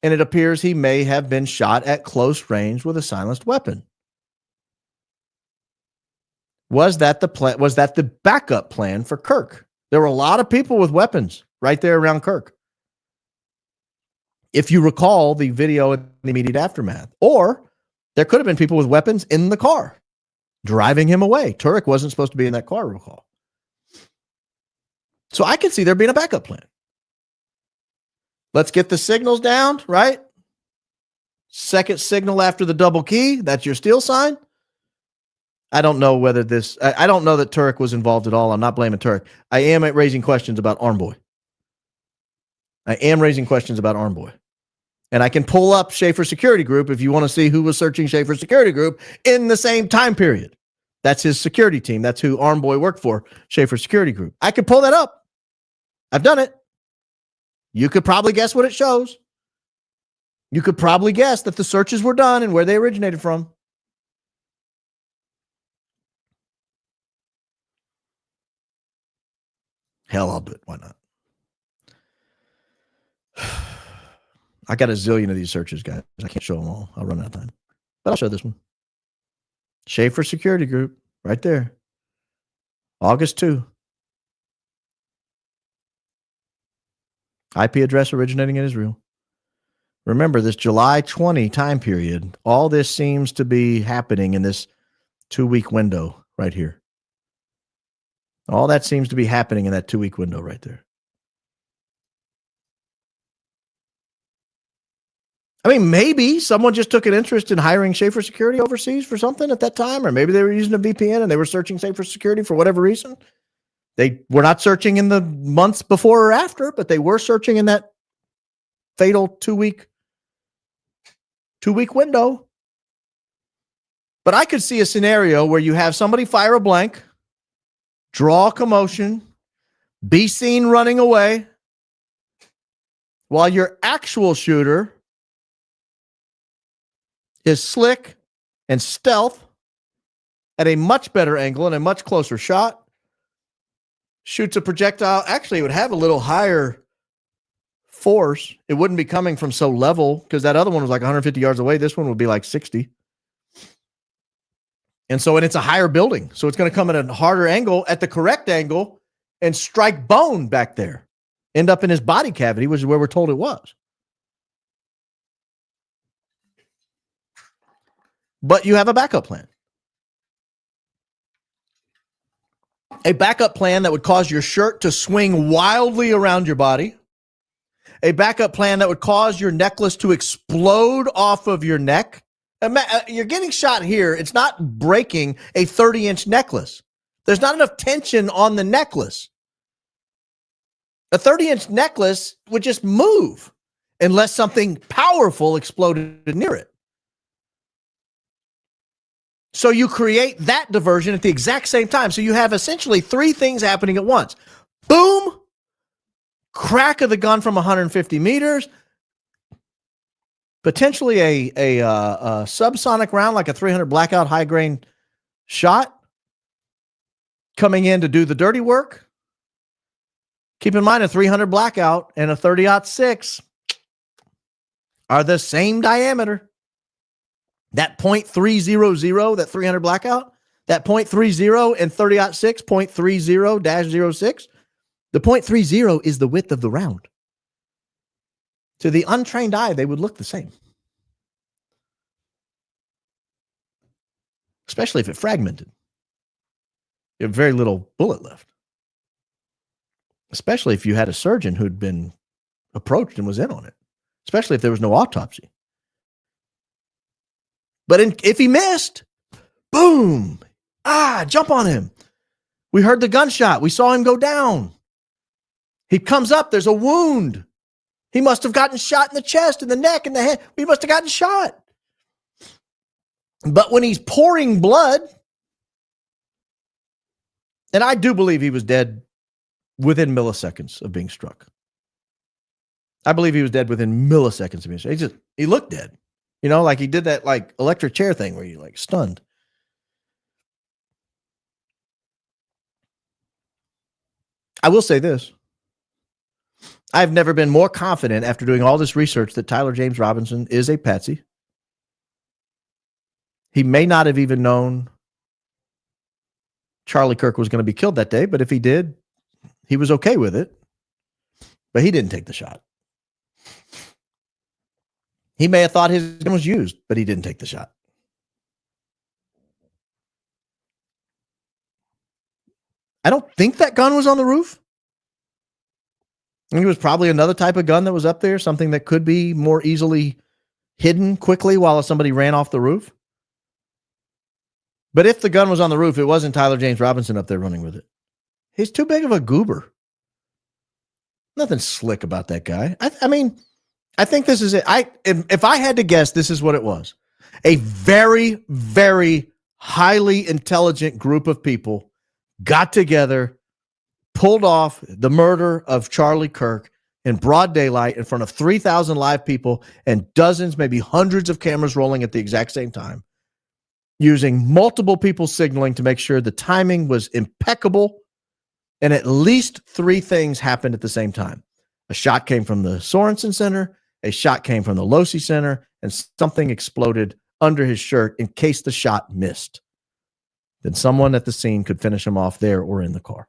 and it appears he may have been shot at close range with a silenced weapon. Was that the plan? Was that the backup plan for Kirk? There were a lot of people with weapons right there around Kirk. If you recall the video in the immediate aftermath, or there could have been people with weapons in the car driving him away. Turek wasn't supposed to be in that car, recall. So I could see there being a backup plan. Let's get the signals down, right? Second signal after the double key. That's your steal sign. I don't know whether this, I don't know that Turek was involved at all. I'm not blaming Turek. I am raising questions about Arm Boy. And I can pull up Schaefer Security Group if you want to see who was searching Schaefer Security Group in the same time period. That's his security team. That's who Arm Boy worked for, Schaefer Security Group. I can pull that up. I've done it. You could probably guess what it shows. You could probably guess that the searches were done and where they originated from. Hell, I'll do it. Why not? I got a zillion of these searches, guys. I can't show them all. I'll run out of time. But I'll show this one. Schaefer Security Group, right there. August 2. IP address originating in Israel. Remember, this July 20 time period, all this seems to be happening in this 2-week window right here. All that seems to be happening in that 2-week window right there. I mean, maybe someone just took an interest in hiring Schaefer Security overseas for something at that time, or maybe they were using a VPN and they were searching Schaefer Security for whatever reason. They were not searching in the months before or after, but they were searching in that fatal 2-week window. But I could see a scenario where you have somebody fire a blank, draw a commotion, be seen running away, while your actual shooter is slick and stealth at a much better angle and a much closer shot, shoots a projectile. Actually, it would have a little higher force. It wouldn't be coming from so level because that other one was like 150 yards away. This one would be like 60. And it's a higher building. So it's going to come at a harder angle, at the correct angle, and strike bone back there. End up in his body cavity, which is where we're told it was. But you have a backup plan. A backup plan that would cause your shirt to swing wildly around your body. A backup plan that would cause your necklace to explode off of your neck. You're getting shot here. It's not breaking a 30-inch necklace. There's not enough tension on the necklace. A 30-inch necklace would just move unless something powerful exploded near it. So you create that diversion at the exact same time. So you have essentially three things happening at once. Boom, crack of the gun from 150 meters, potentially a subsonic round like a 300 blackout high grain shot coming in to do the dirty work. Keep in mind a 300 blackout and a 30-06 are the same diameter. That .300, that 300 blackout, that .30 and 30-06, .30-06, the .30 is the width of the round. To the untrained eye, they would look the same. Especially if it fragmented. You have very little bullet left. Especially if you had a surgeon who'd been approached and was in on it. Especially if there was no autopsy. But if he missed, boom, jump on him. We heard the gunshot. We saw him go down. He comes up. There's a wound. He must have gotten shot in the chest, in the neck, in the head. He must have gotten shot. But when he's pouring blood, and I do believe he was dead within milliseconds of being struck. I believe he was dead within milliseconds of being struck. He looked dead. You know, like he did that like electric chair thing where you like stunned. I will say this. I've never been more confident after doing all this research that Tyler James Robinson is a patsy. He may not have even known Charlie Kirk was going to be killed that day, but if he did, he was okay with it. But he didn't take the shot. He may have thought his gun was used, but he didn't take the shot. I don't think that gun was on the roof. I think it was probably another type of gun that was up there, something that could be more easily hidden quickly while somebody ran off the roof. But if the gun was on the roof, it wasn't Tyler James Robinson up there running with it. He's too big of a goober. Nothing slick about that guy. I mean, I think this is it. If I had to guess, this is what it was. A very, very highly intelligent group of people got together, pulled off the murder of Charlie Kirk in broad daylight in front of 3,000 live people and dozens, maybe hundreds of cameras rolling at the exact same time, using multiple people signaling to make sure the timing was impeccable. And at least three things happened at the same time. A shot came from the Sorensen Center. A shot came from the Losi Center, and something exploded under his shirt in case the shot missed. Then someone at the scene could finish him off there or in the car.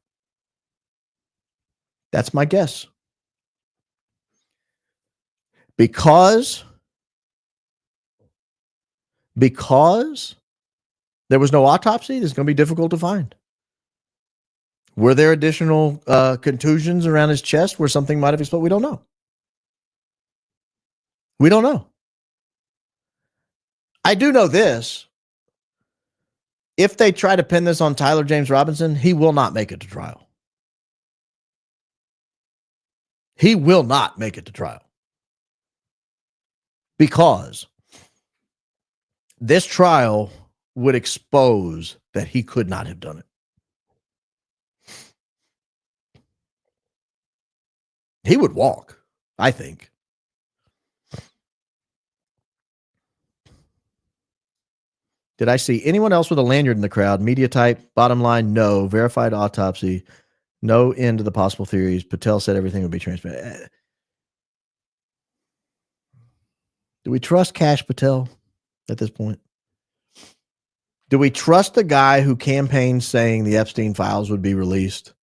That's my guess. Because there was no autopsy, this is going to be difficult to find. Were there additional contusions around his chest where something might have exploded? We don't know. We don't know. I do know this. If they try to pin this on Tyler James Robinson, he will not make it to trial. He will not make it to trial. Because this trial would expose that he could not have done it. He would walk, I think. Did I see anyone else with a lanyard in the crowd? Media type, bottom line, no. Verified autopsy, no end to the possible theories. Patel said everything would be transparent. Do we trust Cash Patel at this point? Do we trust the guy who campaigned saying the Epstein files would be released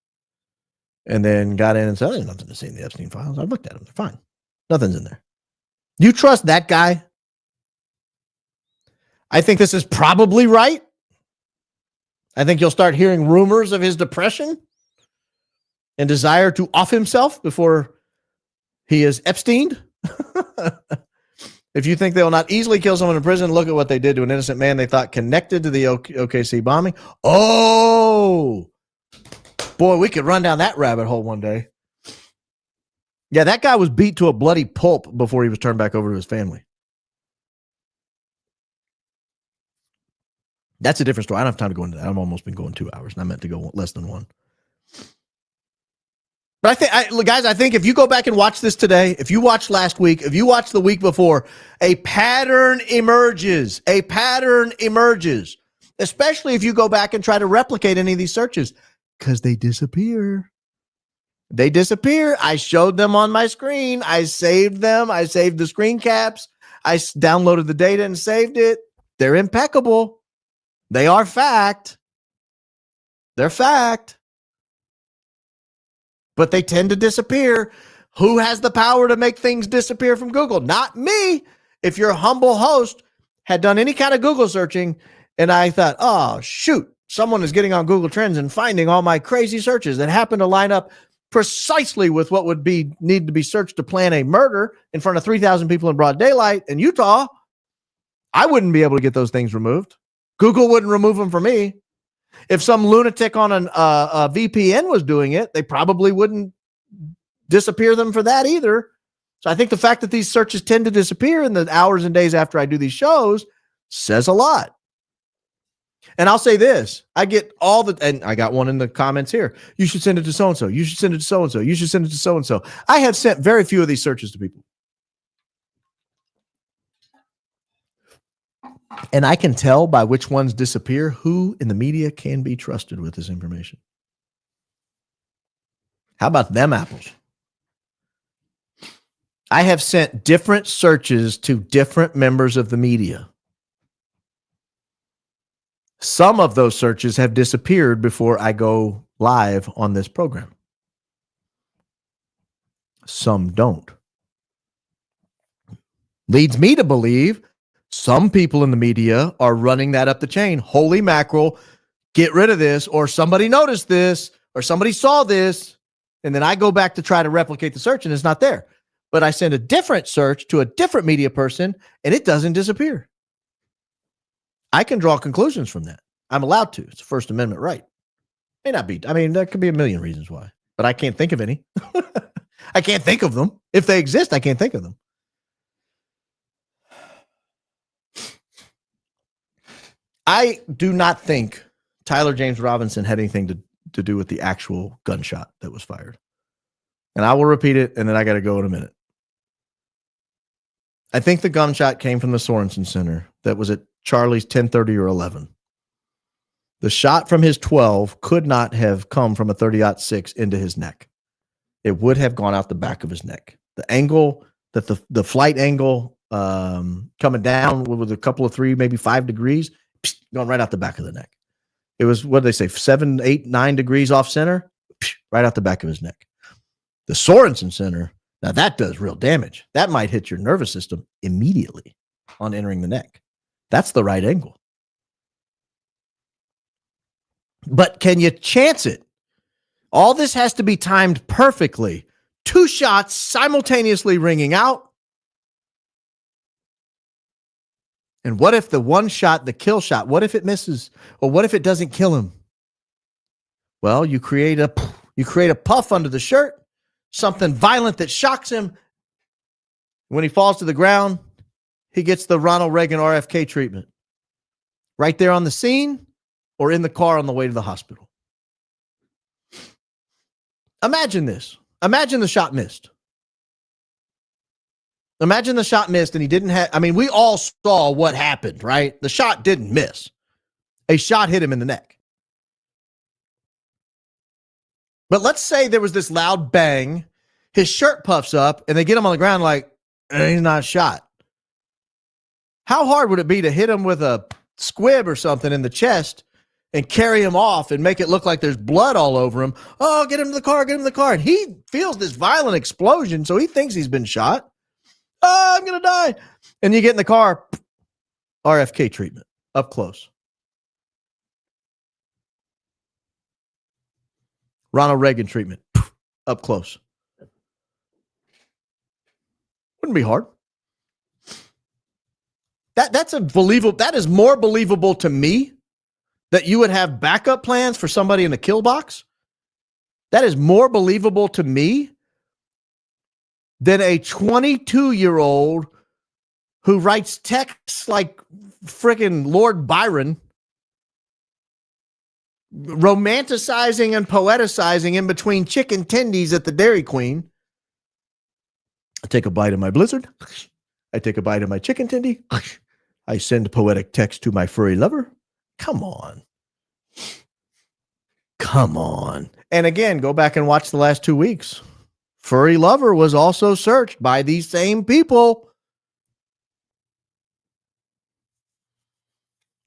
and then got in and said, there's nothing to see in the Epstein files? I've looked at them. They're fine. Nothing's in there. You trust that guy? I think this is probably right. I think you'll start hearing rumors of his depression and desire to off himself before he is Epsteined. If you think they will not easily kill someone in prison, look at what they did to an innocent man they thought connected to the OKC bombing. Oh, boy, we could run down that rabbit hole one day. Yeah, that guy was beat to a bloody pulp before he was turned back over to his family. That's a different story. I don't have time to go into that. I've almost been going 2 hours, and I meant to go less than one. But I think if you go back and watch this today, if you watched last week, if you watched the week before, a pattern emerges. A pattern emerges, especially if you go back and try to replicate any of these searches, because they disappear. They disappear. I showed them on my screen. I saved them. I saved the screen caps. I downloaded the data and saved it. They're impeccable. They are fact. They're fact. But they tend to disappear. Who has the power to make things disappear from Google? Not me. If your humble host had done any kind of Google searching and I thought, oh, shoot, someone is getting on Google Trends and finding all my crazy searches that happen to line up precisely with what would need to be searched to plan a murder in front of 3,000 people in broad daylight in Utah, I wouldn't be able to get those things removed. Google wouldn't remove them for me. If some lunatic on a VPN was doing it, they probably wouldn't disappear them for that either. So I think the fact that these searches tend to disappear in the hours and days after I do these shows says a lot. And I'll say this, and I got one in the comments here. You should send it to so-and-so. You should send it to so-and-so. You should send it to so-and-so. I have sent very few of these searches to people. And I can tell by which ones disappear who in the media can be trusted with this information. How about them apples? I have sent different searches to different members of the media. Some of those searches have disappeared before I go live on this program. Some don't. Leads me to believe some people in the media are running that up the chain. Holy mackerel, get rid of this, or somebody noticed this, or somebody saw this, and then I go back to try to replicate the search and it's not there. But I send a different search to a different media person and it doesn't disappear. I can draw conclusions from that. I'm allowed to. It's a First Amendment right. May not be. I mean, there could be a million reasons why, but I can't think of any. I can't think of them. If they exist, I can't think of them. I do not think Tyler James Robinson had anything to do with the actual gunshot that was fired. And I will repeat it, and then I got to go in a minute. I think the gunshot came from the Sorensen Center that was at Charlie's 10:30 or 11. The shot from his 12 could not have come from a 30-06 into his neck. It would have gone out the back of his neck. The angle, that the flight angle coming down with a couple of 3, maybe 5 degrees, going right out the back of the neck. It was, what did they say, 7, 8, 9 degrees off center, right out the back of his neck. The Sorensen Center, now that does real damage. That might hit your nervous system immediately on entering the neck. That's the right angle. But can you chance it? All this has to be timed perfectly. 2 shots simultaneously ringing out. And what if the one shot, the kill shot, what if it misses? Or what if it doesn't kill him? Well, you create a puff under the shirt, something violent that shocks him. When he falls to the ground, he gets the Ronald Reagan RFK treatment. Right there on the scene or in the car on the way to the hospital. Imagine this. Imagine the shot missed. Imagine the shot missed and he didn't have, I mean, we all saw what happened, right? The shot didn't miss. A shot hit him in the neck. But let's say there was this loud bang, his shirt puffs up, and they get him on the ground like, he's not shot. How hard would it be to hit him with a squib or something in the chest and carry him off and make it look like there's blood all over him. Oh, get him to the car, get him to the car. And he feels this violent explosion, so he thinks he's been shot. Oh, I'm going to die. And you get in the car, RFK treatment, up close. Ronald Reagan treatment, up close. Wouldn't be hard. That's a believable. That is more believable to me that you would have backup plans for somebody in a kill box. That is more believable to me than a 22-year-old who writes texts like freaking Lord Byron, romanticizing and poeticizing in between chicken tendies at the Dairy Queen. I take a bite of my Blizzard. I take a bite of my chicken tendy. I send poetic text to my furry lover. Come on. Come on. And again, go back and watch the last 2 weeks. Furry lover was also searched by these same people.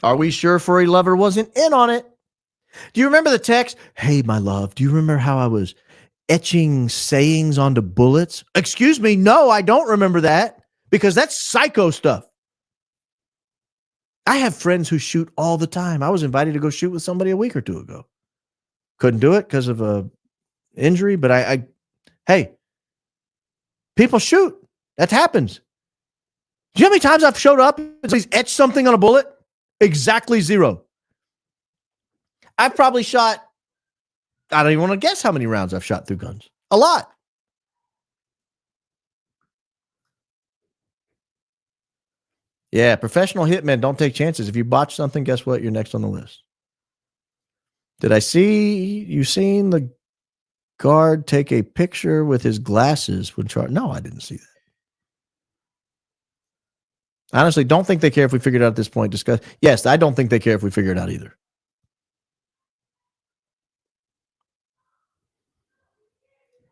Are we sure furry lover wasn't in on it? Do you remember the text? Hey, my love, do you remember how I was etching sayings onto bullets? Excuse me, no, I don't remember that because that's psycho stuff. I have friends who shoot all the time. I was invited to go shoot with somebody a week or two ago. Couldn't do it because of a injury, but hey, people shoot. That happens. Do you know how many times I've showed up and etched something on a bullet? Exactly 0. I've probably shot, I don't even want to guess how many rounds I've shot through guns. A lot. Yeah, professional hitmen don't take chances. If you botch something, guess what? You're next on the list. Did I see you seen the guard take a picture with his glasses when Charlie? No, I didn't see that. Honestly, don't think they care if we figure it out at this point. Discuss. Yes, I don't think they care if we figure it out either.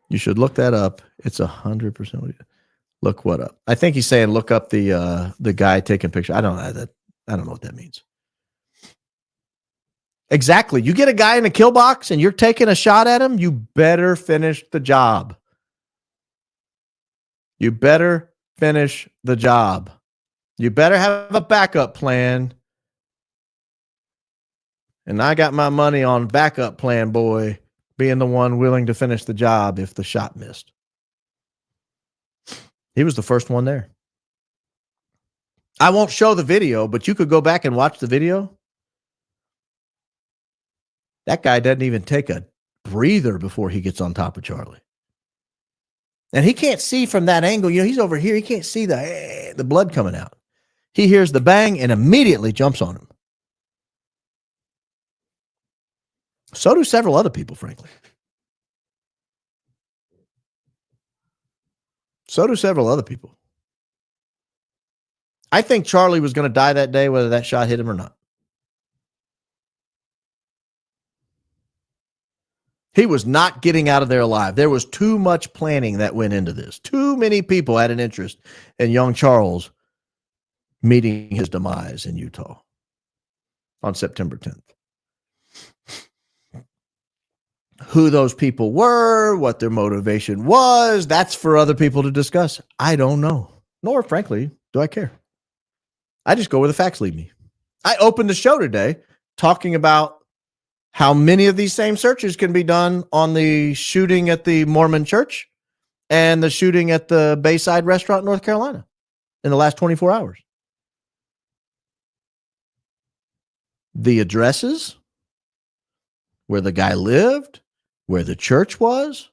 You should look that up. It's 100%. Look what up? I think he's saying look up the guy taking picture. I don't know what that means. Exactly. You get a guy in a kill box and you're taking a shot at him, you better finish the job. You better finish the job. You better have a backup plan. And I got my money on backup plan, boy, being the one willing to finish the job if the shot missed. He was the first one there. I won't show the video, but you could go back and watch the video. That guy doesn't even take a breather before he gets on top of Charlie. And he can't see from that angle. You know, he's over here. He can't see the blood coming out. He hears the bang and immediately jumps on him. So do several other people, frankly. So do several other people. I think Charlie was going to die that day, whether that shot hit him or not. He was not getting out of there alive. There was too much planning that went into this. Too many people had an interest in young Charles meeting his demise in Utah on September 10th. Who those people were, what their motivation was, that's for other people to discuss. I don't know. Nor, frankly, do I care. I just go where the facts lead me. I opened the show today talking about how many of these same searches can be done on the shooting at the Mormon church and the shooting at the Bayside restaurant in North Carolina in the last 24 hours. The addresses, where the guy lived, where the church was,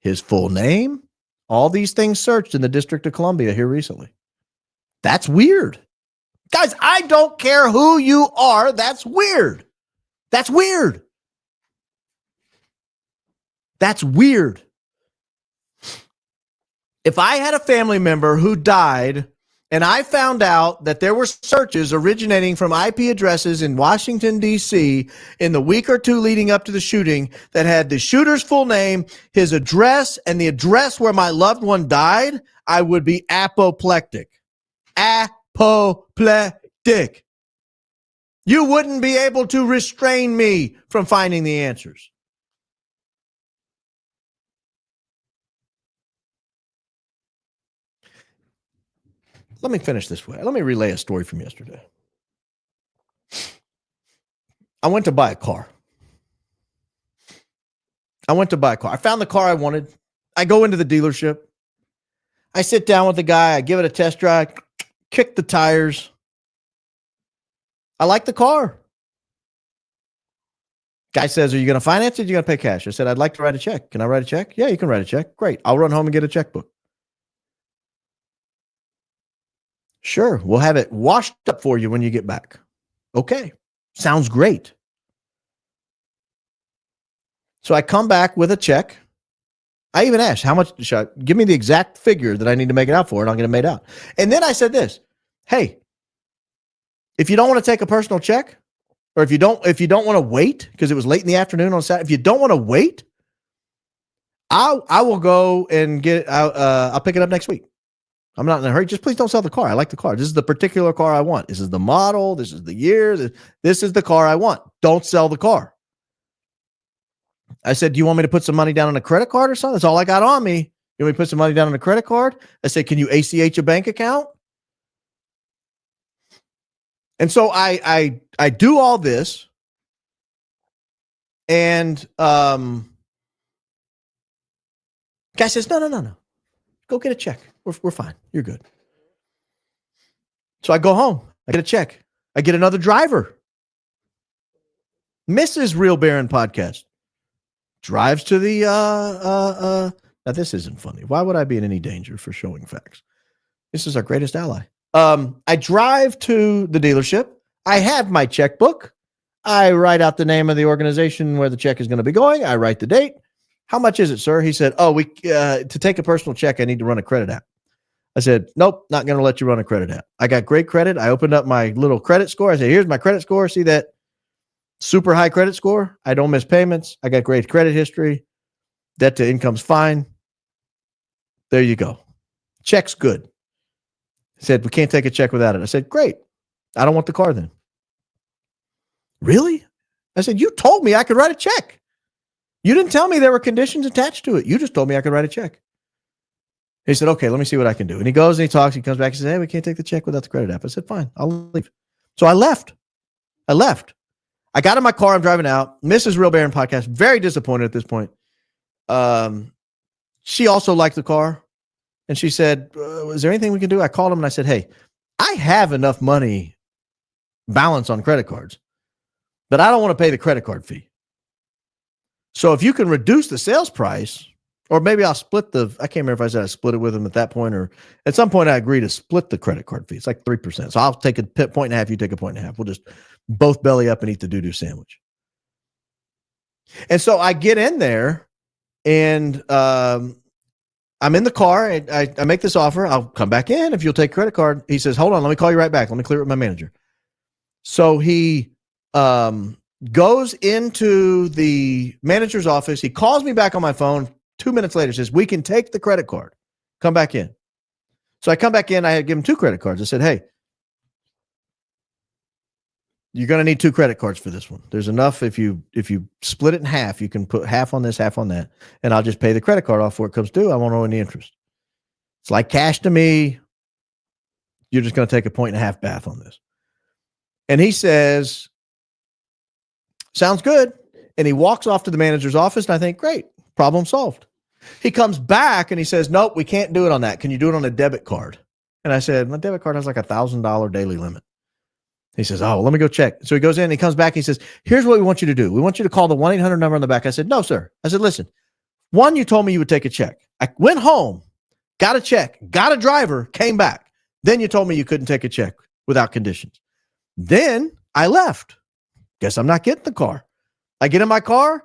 his full name, all these things searched in the District of Columbia here recently. That's weird. Guys, I don't care who you are. That's weird. That's weird. That's weird. If I had a family member who died and I found out that there were searches originating from IP addresses in Washington, D.C. in the week or two leading up to the shooting that had the shooter's full name, his address, and the address where my loved one died, I would be apoplectic. Apoplectic. You wouldn't be able to restrain me from finding the answers. Let me finish this way. Let me relay a story from yesterday. I went to buy a car. I found the car I wanted. I go into the dealership. I sit down with the guy. I give it a test drive, kick the tires. I like the car. Guy says, are you going to finance it? Or are you going to pay cash? I said, I'd like to write a check. Can I write a check? Yeah, you can write a check. Great. I'll run home and get a checkbook. Sure. We'll have it washed up for you when you get back. Okay. Sounds great. So I come back with a check. I even asked, how much should I give me the exact figure that I need to make it out for, and I'll get it made out. And then I said this, hey, if you don't want to take a personal check, or if you don't want to wait, because it was late in the afternoon on Saturday, if you don't want to wait, I will go and get it. I'll pick it up next week. I'm not in a hurry. Just please don't sell the car. I like the car. This is the particular car I want. This is the model. This is the year. This is the car I want. Don't sell the car. I said, do you want me to put some money down on a credit card or something? That's all I got on me. You want me to put some money down on a credit card? I said, can you ACH a bank account? And so I do all this, and guy says, no. Go get a check. We're fine. You're good. So I go home. I get a check. I get another driver. Mrs. Real Baron Podcast drives to the now this isn't funny. Why would I be in any danger for showing facts? This is our greatest ally. I drive to the dealership. I have my checkbook. I write out the name of the organization where the check is going to be going. I write the date. How much is it, sir? He said, to take a personal check, I need to run a credit app. I said, nope, not going to let you run a credit app. I got great credit. I opened up my little credit score. I said, here's my credit score. See that super high credit score? I don't miss payments. I got great credit history. Debt to income's fine. There you go. Check's good. He said, we can't take a check without it. I said, great. I don't want the car then. Really? I said, you told me I could write a check. You didn't tell me there were conditions attached to it. You just told me I could write a check. He said, okay, let me see what I can do. And he goes and he talks. He comes back and says, hey, we can't take the check without the credit app. I said, fine, I'll leave. So I left. I got in my car. I'm driving out. Mrs. Real Baron Podcast, very disappointed at this point. She also liked the car. And she said, is there anything we can do? I called him and I said, hey, I have enough money balance on credit cards, but I don't want to pay the credit card fee. So if you can reduce the sales price, or maybe I'll split I can't remember if I said I split it with him at that point, or at some point I agree to split the credit card fee. It's like 3%. So I'll take a point and a half. You take a point and a half. We'll just both belly up and eat the doo-doo sandwich. And so I get in there and, I'm in the car and I make this offer. I'll come back in if you'll take credit card. He says, hold on, let me call you right back. Let me clear it with my manager. So he goes into the manager's office. He calls me back on my phone 2 minutes later, says, we can take the credit card. Come back in. So I come back in. I had given 2 credit cards. I said, hey, you're going to need 2 credit cards for this one. There's enough. If you split it in half, you can put half on this, half on that, and I'll just pay the credit card off before it comes due. I won't owe any interest. It's like cash to me. You're just going to take a point and a half bath on this. And he says, sounds good. And he walks off to the manager's office, and I think, great, problem solved. He comes back and he says, nope, we can't do it on that. Can you do it on a debit card? And I said, my debit card has like $1,000 daily limit. He says, oh, well, let me go check. So he goes in, and he comes back. And he says, here's what we want you to do. We want you to call the 1-800 number on the back. I said, no, sir. I said, listen, one, you told me you would take a check. I went home, got a check, got a driver, came back. Then you told me you couldn't take a check without conditions. Then I left. Guess I'm not getting the car. I get in my car.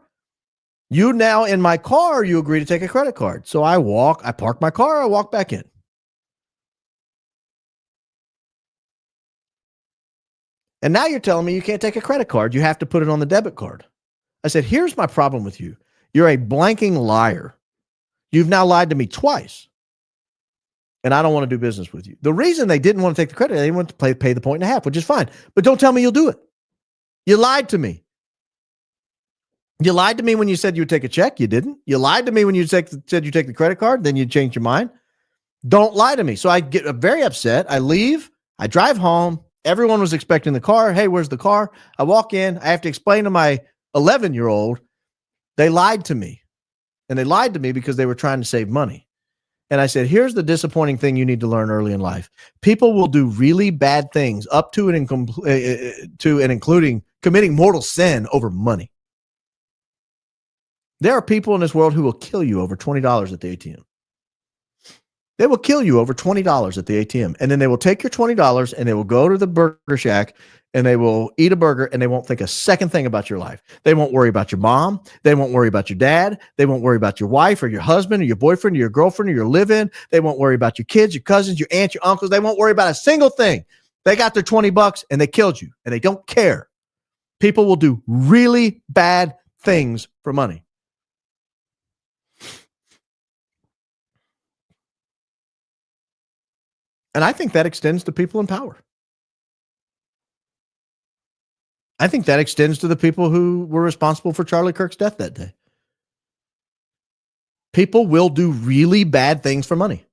You now in my car, you agree to take a credit card. So I park my car, I walk back in. And now you're telling me you can't take a credit card. You have to put it on the debit card. I said, here's my problem with you. You're a blanking liar. You've now lied to me twice. And I don't want to do business with you. The reason they didn't want to take the credit, they didn't want to pay the point and a half, which is fine. But don't tell me you'll do it. You lied to me. You lied to me when you said you would take a check. You didn't. You lied to me when you said you take the credit card. Then you changed your mind. Don't lie to me. So I get very upset. I leave. I drive home. Everyone was expecting the car. Hey, where's the car? I walk in. I have to explain to my 11-year-old they lied to me. And they lied to me because they were trying to save money. And I said, here's the disappointing thing you need to learn early in life. People will do really bad things up to and including committing mortal sin over money. There are people in this world who will kill you over $20 at the ATM. They will kill you over $20 at the ATM. And then they will take your $20 and they will go to the Burger Shack and they will eat a burger and they won't think a second thing about your life. They won't worry about your mom. They won't worry about your dad. They won't worry about your wife or your husband or your boyfriend or your girlfriend or your live-in. They won't worry about your kids, your cousins, your aunts, your uncles. They won't worry about a single thing. They got their $20 and they killed you and they don't care. People will do really bad things for money. And I think that extends to people in power. I think that extends to the people who were responsible for Charlie Kirk's death that day. People will do really bad things for money.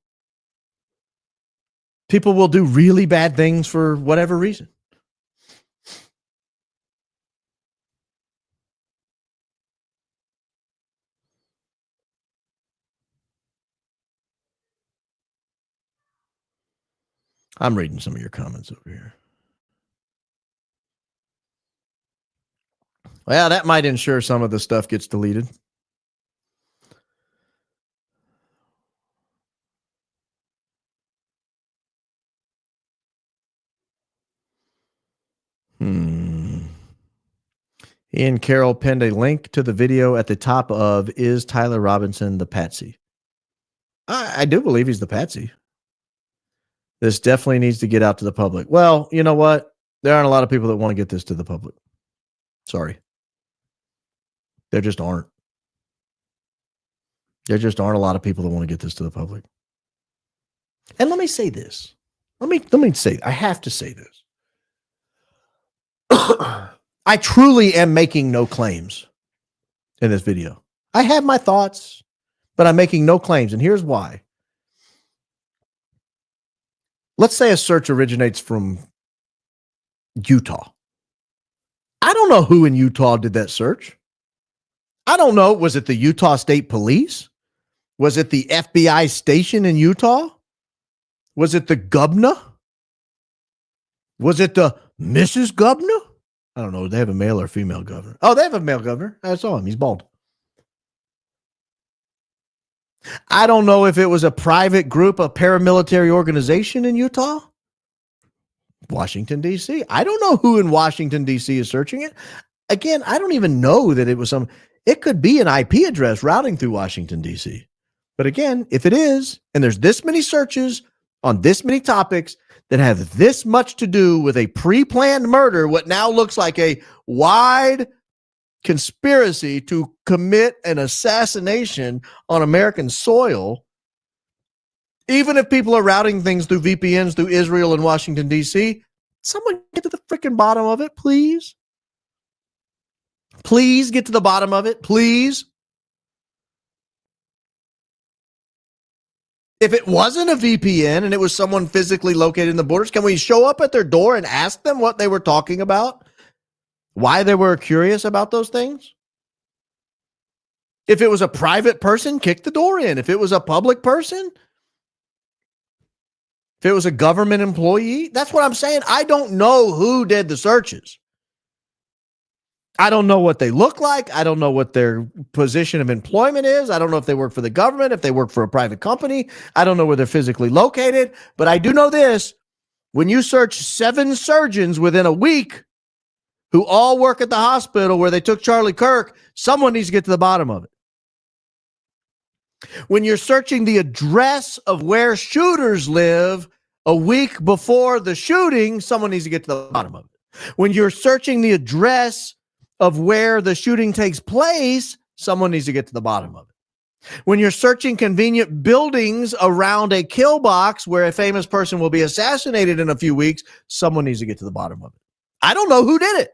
People will do really bad things for whatever reason. I'm reading some of your comments over here. Well, that might ensure some of the stuff gets deleted. Ian Carroll pinned a link to the video at the top of Is Tyler Robinson the Patsy? I do believe he's the Patsy. This definitely needs to get out to the public. Well, you know what? There aren't a lot of people that want to get this to the public. Sorry. There just aren't. There just aren't a lot of people that want to get this to the public. And let me say this. Let me say, I have to say this. I truly am making no claims in this video. I have my thoughts, but I'm making no claims. And here's why. Let's say a search originates from Utah. I don't know who in Utah did that search. I don't know. Was it the Utah State Police? Was it the FBI station in Utah? Was it the governor? Was it the Mrs. Governor? I don't know. They have a male or female governor. Oh, they have a male governor. I saw him. He's bald. I don't know if it was a private group, a paramilitary organization in Utah. Washington, D.C. I don't know who in Washington, D.C. is searching it. Again, I don't even know that it was it could be an IP address routing through Washington, D.C. But again, if it is, and there's this many searches on this many topics that have this much to do with a pre-planned murder, what now looks like a wide conspiracy to commit an assassination on American soil, even if people are routing things through VPNs through Israel and Washington, D.C., someone get to the freaking bottom of it, please. Please get to the bottom of it, please. If it wasn't a VPN and it was someone physically located in the borders, can we show up at their door and ask them what they were talking about? Why they were curious about those things? If it was a private person, kick the door in. If it was a public person, if it was a government employee, that's what I'm saying. I don't know who did the searches. I don't know what they look like. I don't know what their position of employment is. I don't know if they work for the government, if they work for a private company. I don't know where they're physically located. But I do know this. When you search 7 surgeons within a week who all work at the hospital where they took Charlie Kirk, someone needs to get to the bottom of it. When you're searching the address of where shooters live a week before the shooting, someone needs to get to the bottom of it. When you're searching the address of where the shooting takes place, someone needs to get to the bottom of it. When you're searching convenient buildings around a kill box where a famous person will be assassinated in a few weeks, someone needs to get to the bottom of it. I don't know who did it.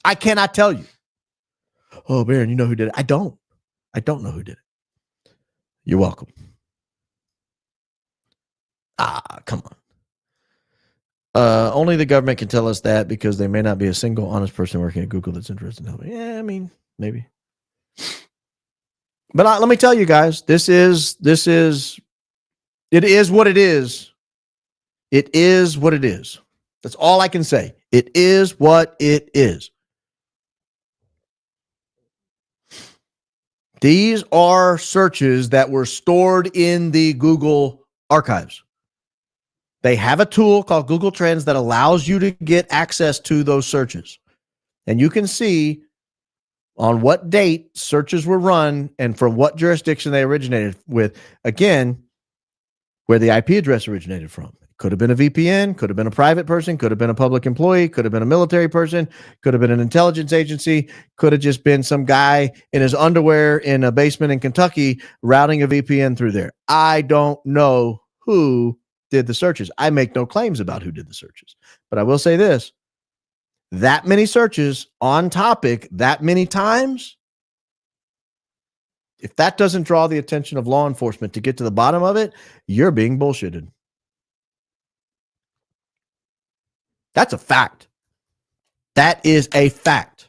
I cannot tell you. Oh, Baron, you know who did it? I don't know who did it. You're welcome. Come on. Only the government can tell us that because there may not be a single honest person working at Google that's interested in helping. Yeah, I mean, maybe. But let me tell you guys, it is what it is. It is what it is. That's all I can say. It is what it is. These are searches that were stored in the Google archives. They have a tool called Google Trends that allows you to get access to those searches. And you can see on what date searches were run and from what jurisdiction they originated with. Again, where the IP address originated from. It could have been a VPN, could have been a private person, could have been a public employee, could have been a military person, could have been an intelligence agency, could have just been some guy in his underwear in a basement in Kentucky routing a VPN through there. I don't know who did the searches. I make no claims about who did the searches. But I will say this, that many searches on topic that many times, if that doesn't draw the attention of law enforcement to get to the bottom of it, you're being bullshitted. That's a fact. That is a fact.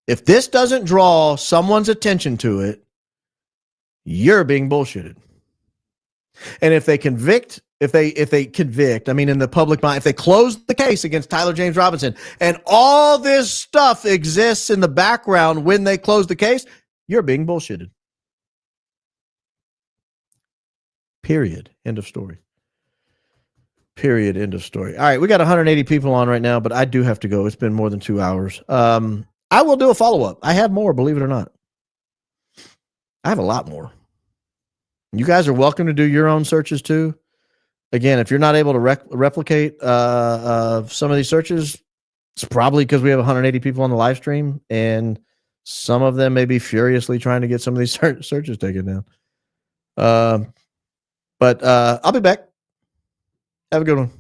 If this doesn't draw someone's attention to it, you're being bullshitted. And if they convict, I mean, in the public mind, if they close the case against Tyler James Robinson and all this stuff exists in the background when they close the case, you're being bullshitted. Period. End of story. Period. End of story. All right. We got 180 people on right now, but I do have to go. It's been more than 2 hours. I will do a follow-up. I have more, believe it or not. I have a lot more. You guys are welcome to do your own searches too. Again, if you're not able to replicate some of these searches, it's probably because we have 180 people on the live stream, and some of them may be furiously trying to get some of these searches taken down. But I'll be back. Have a good one.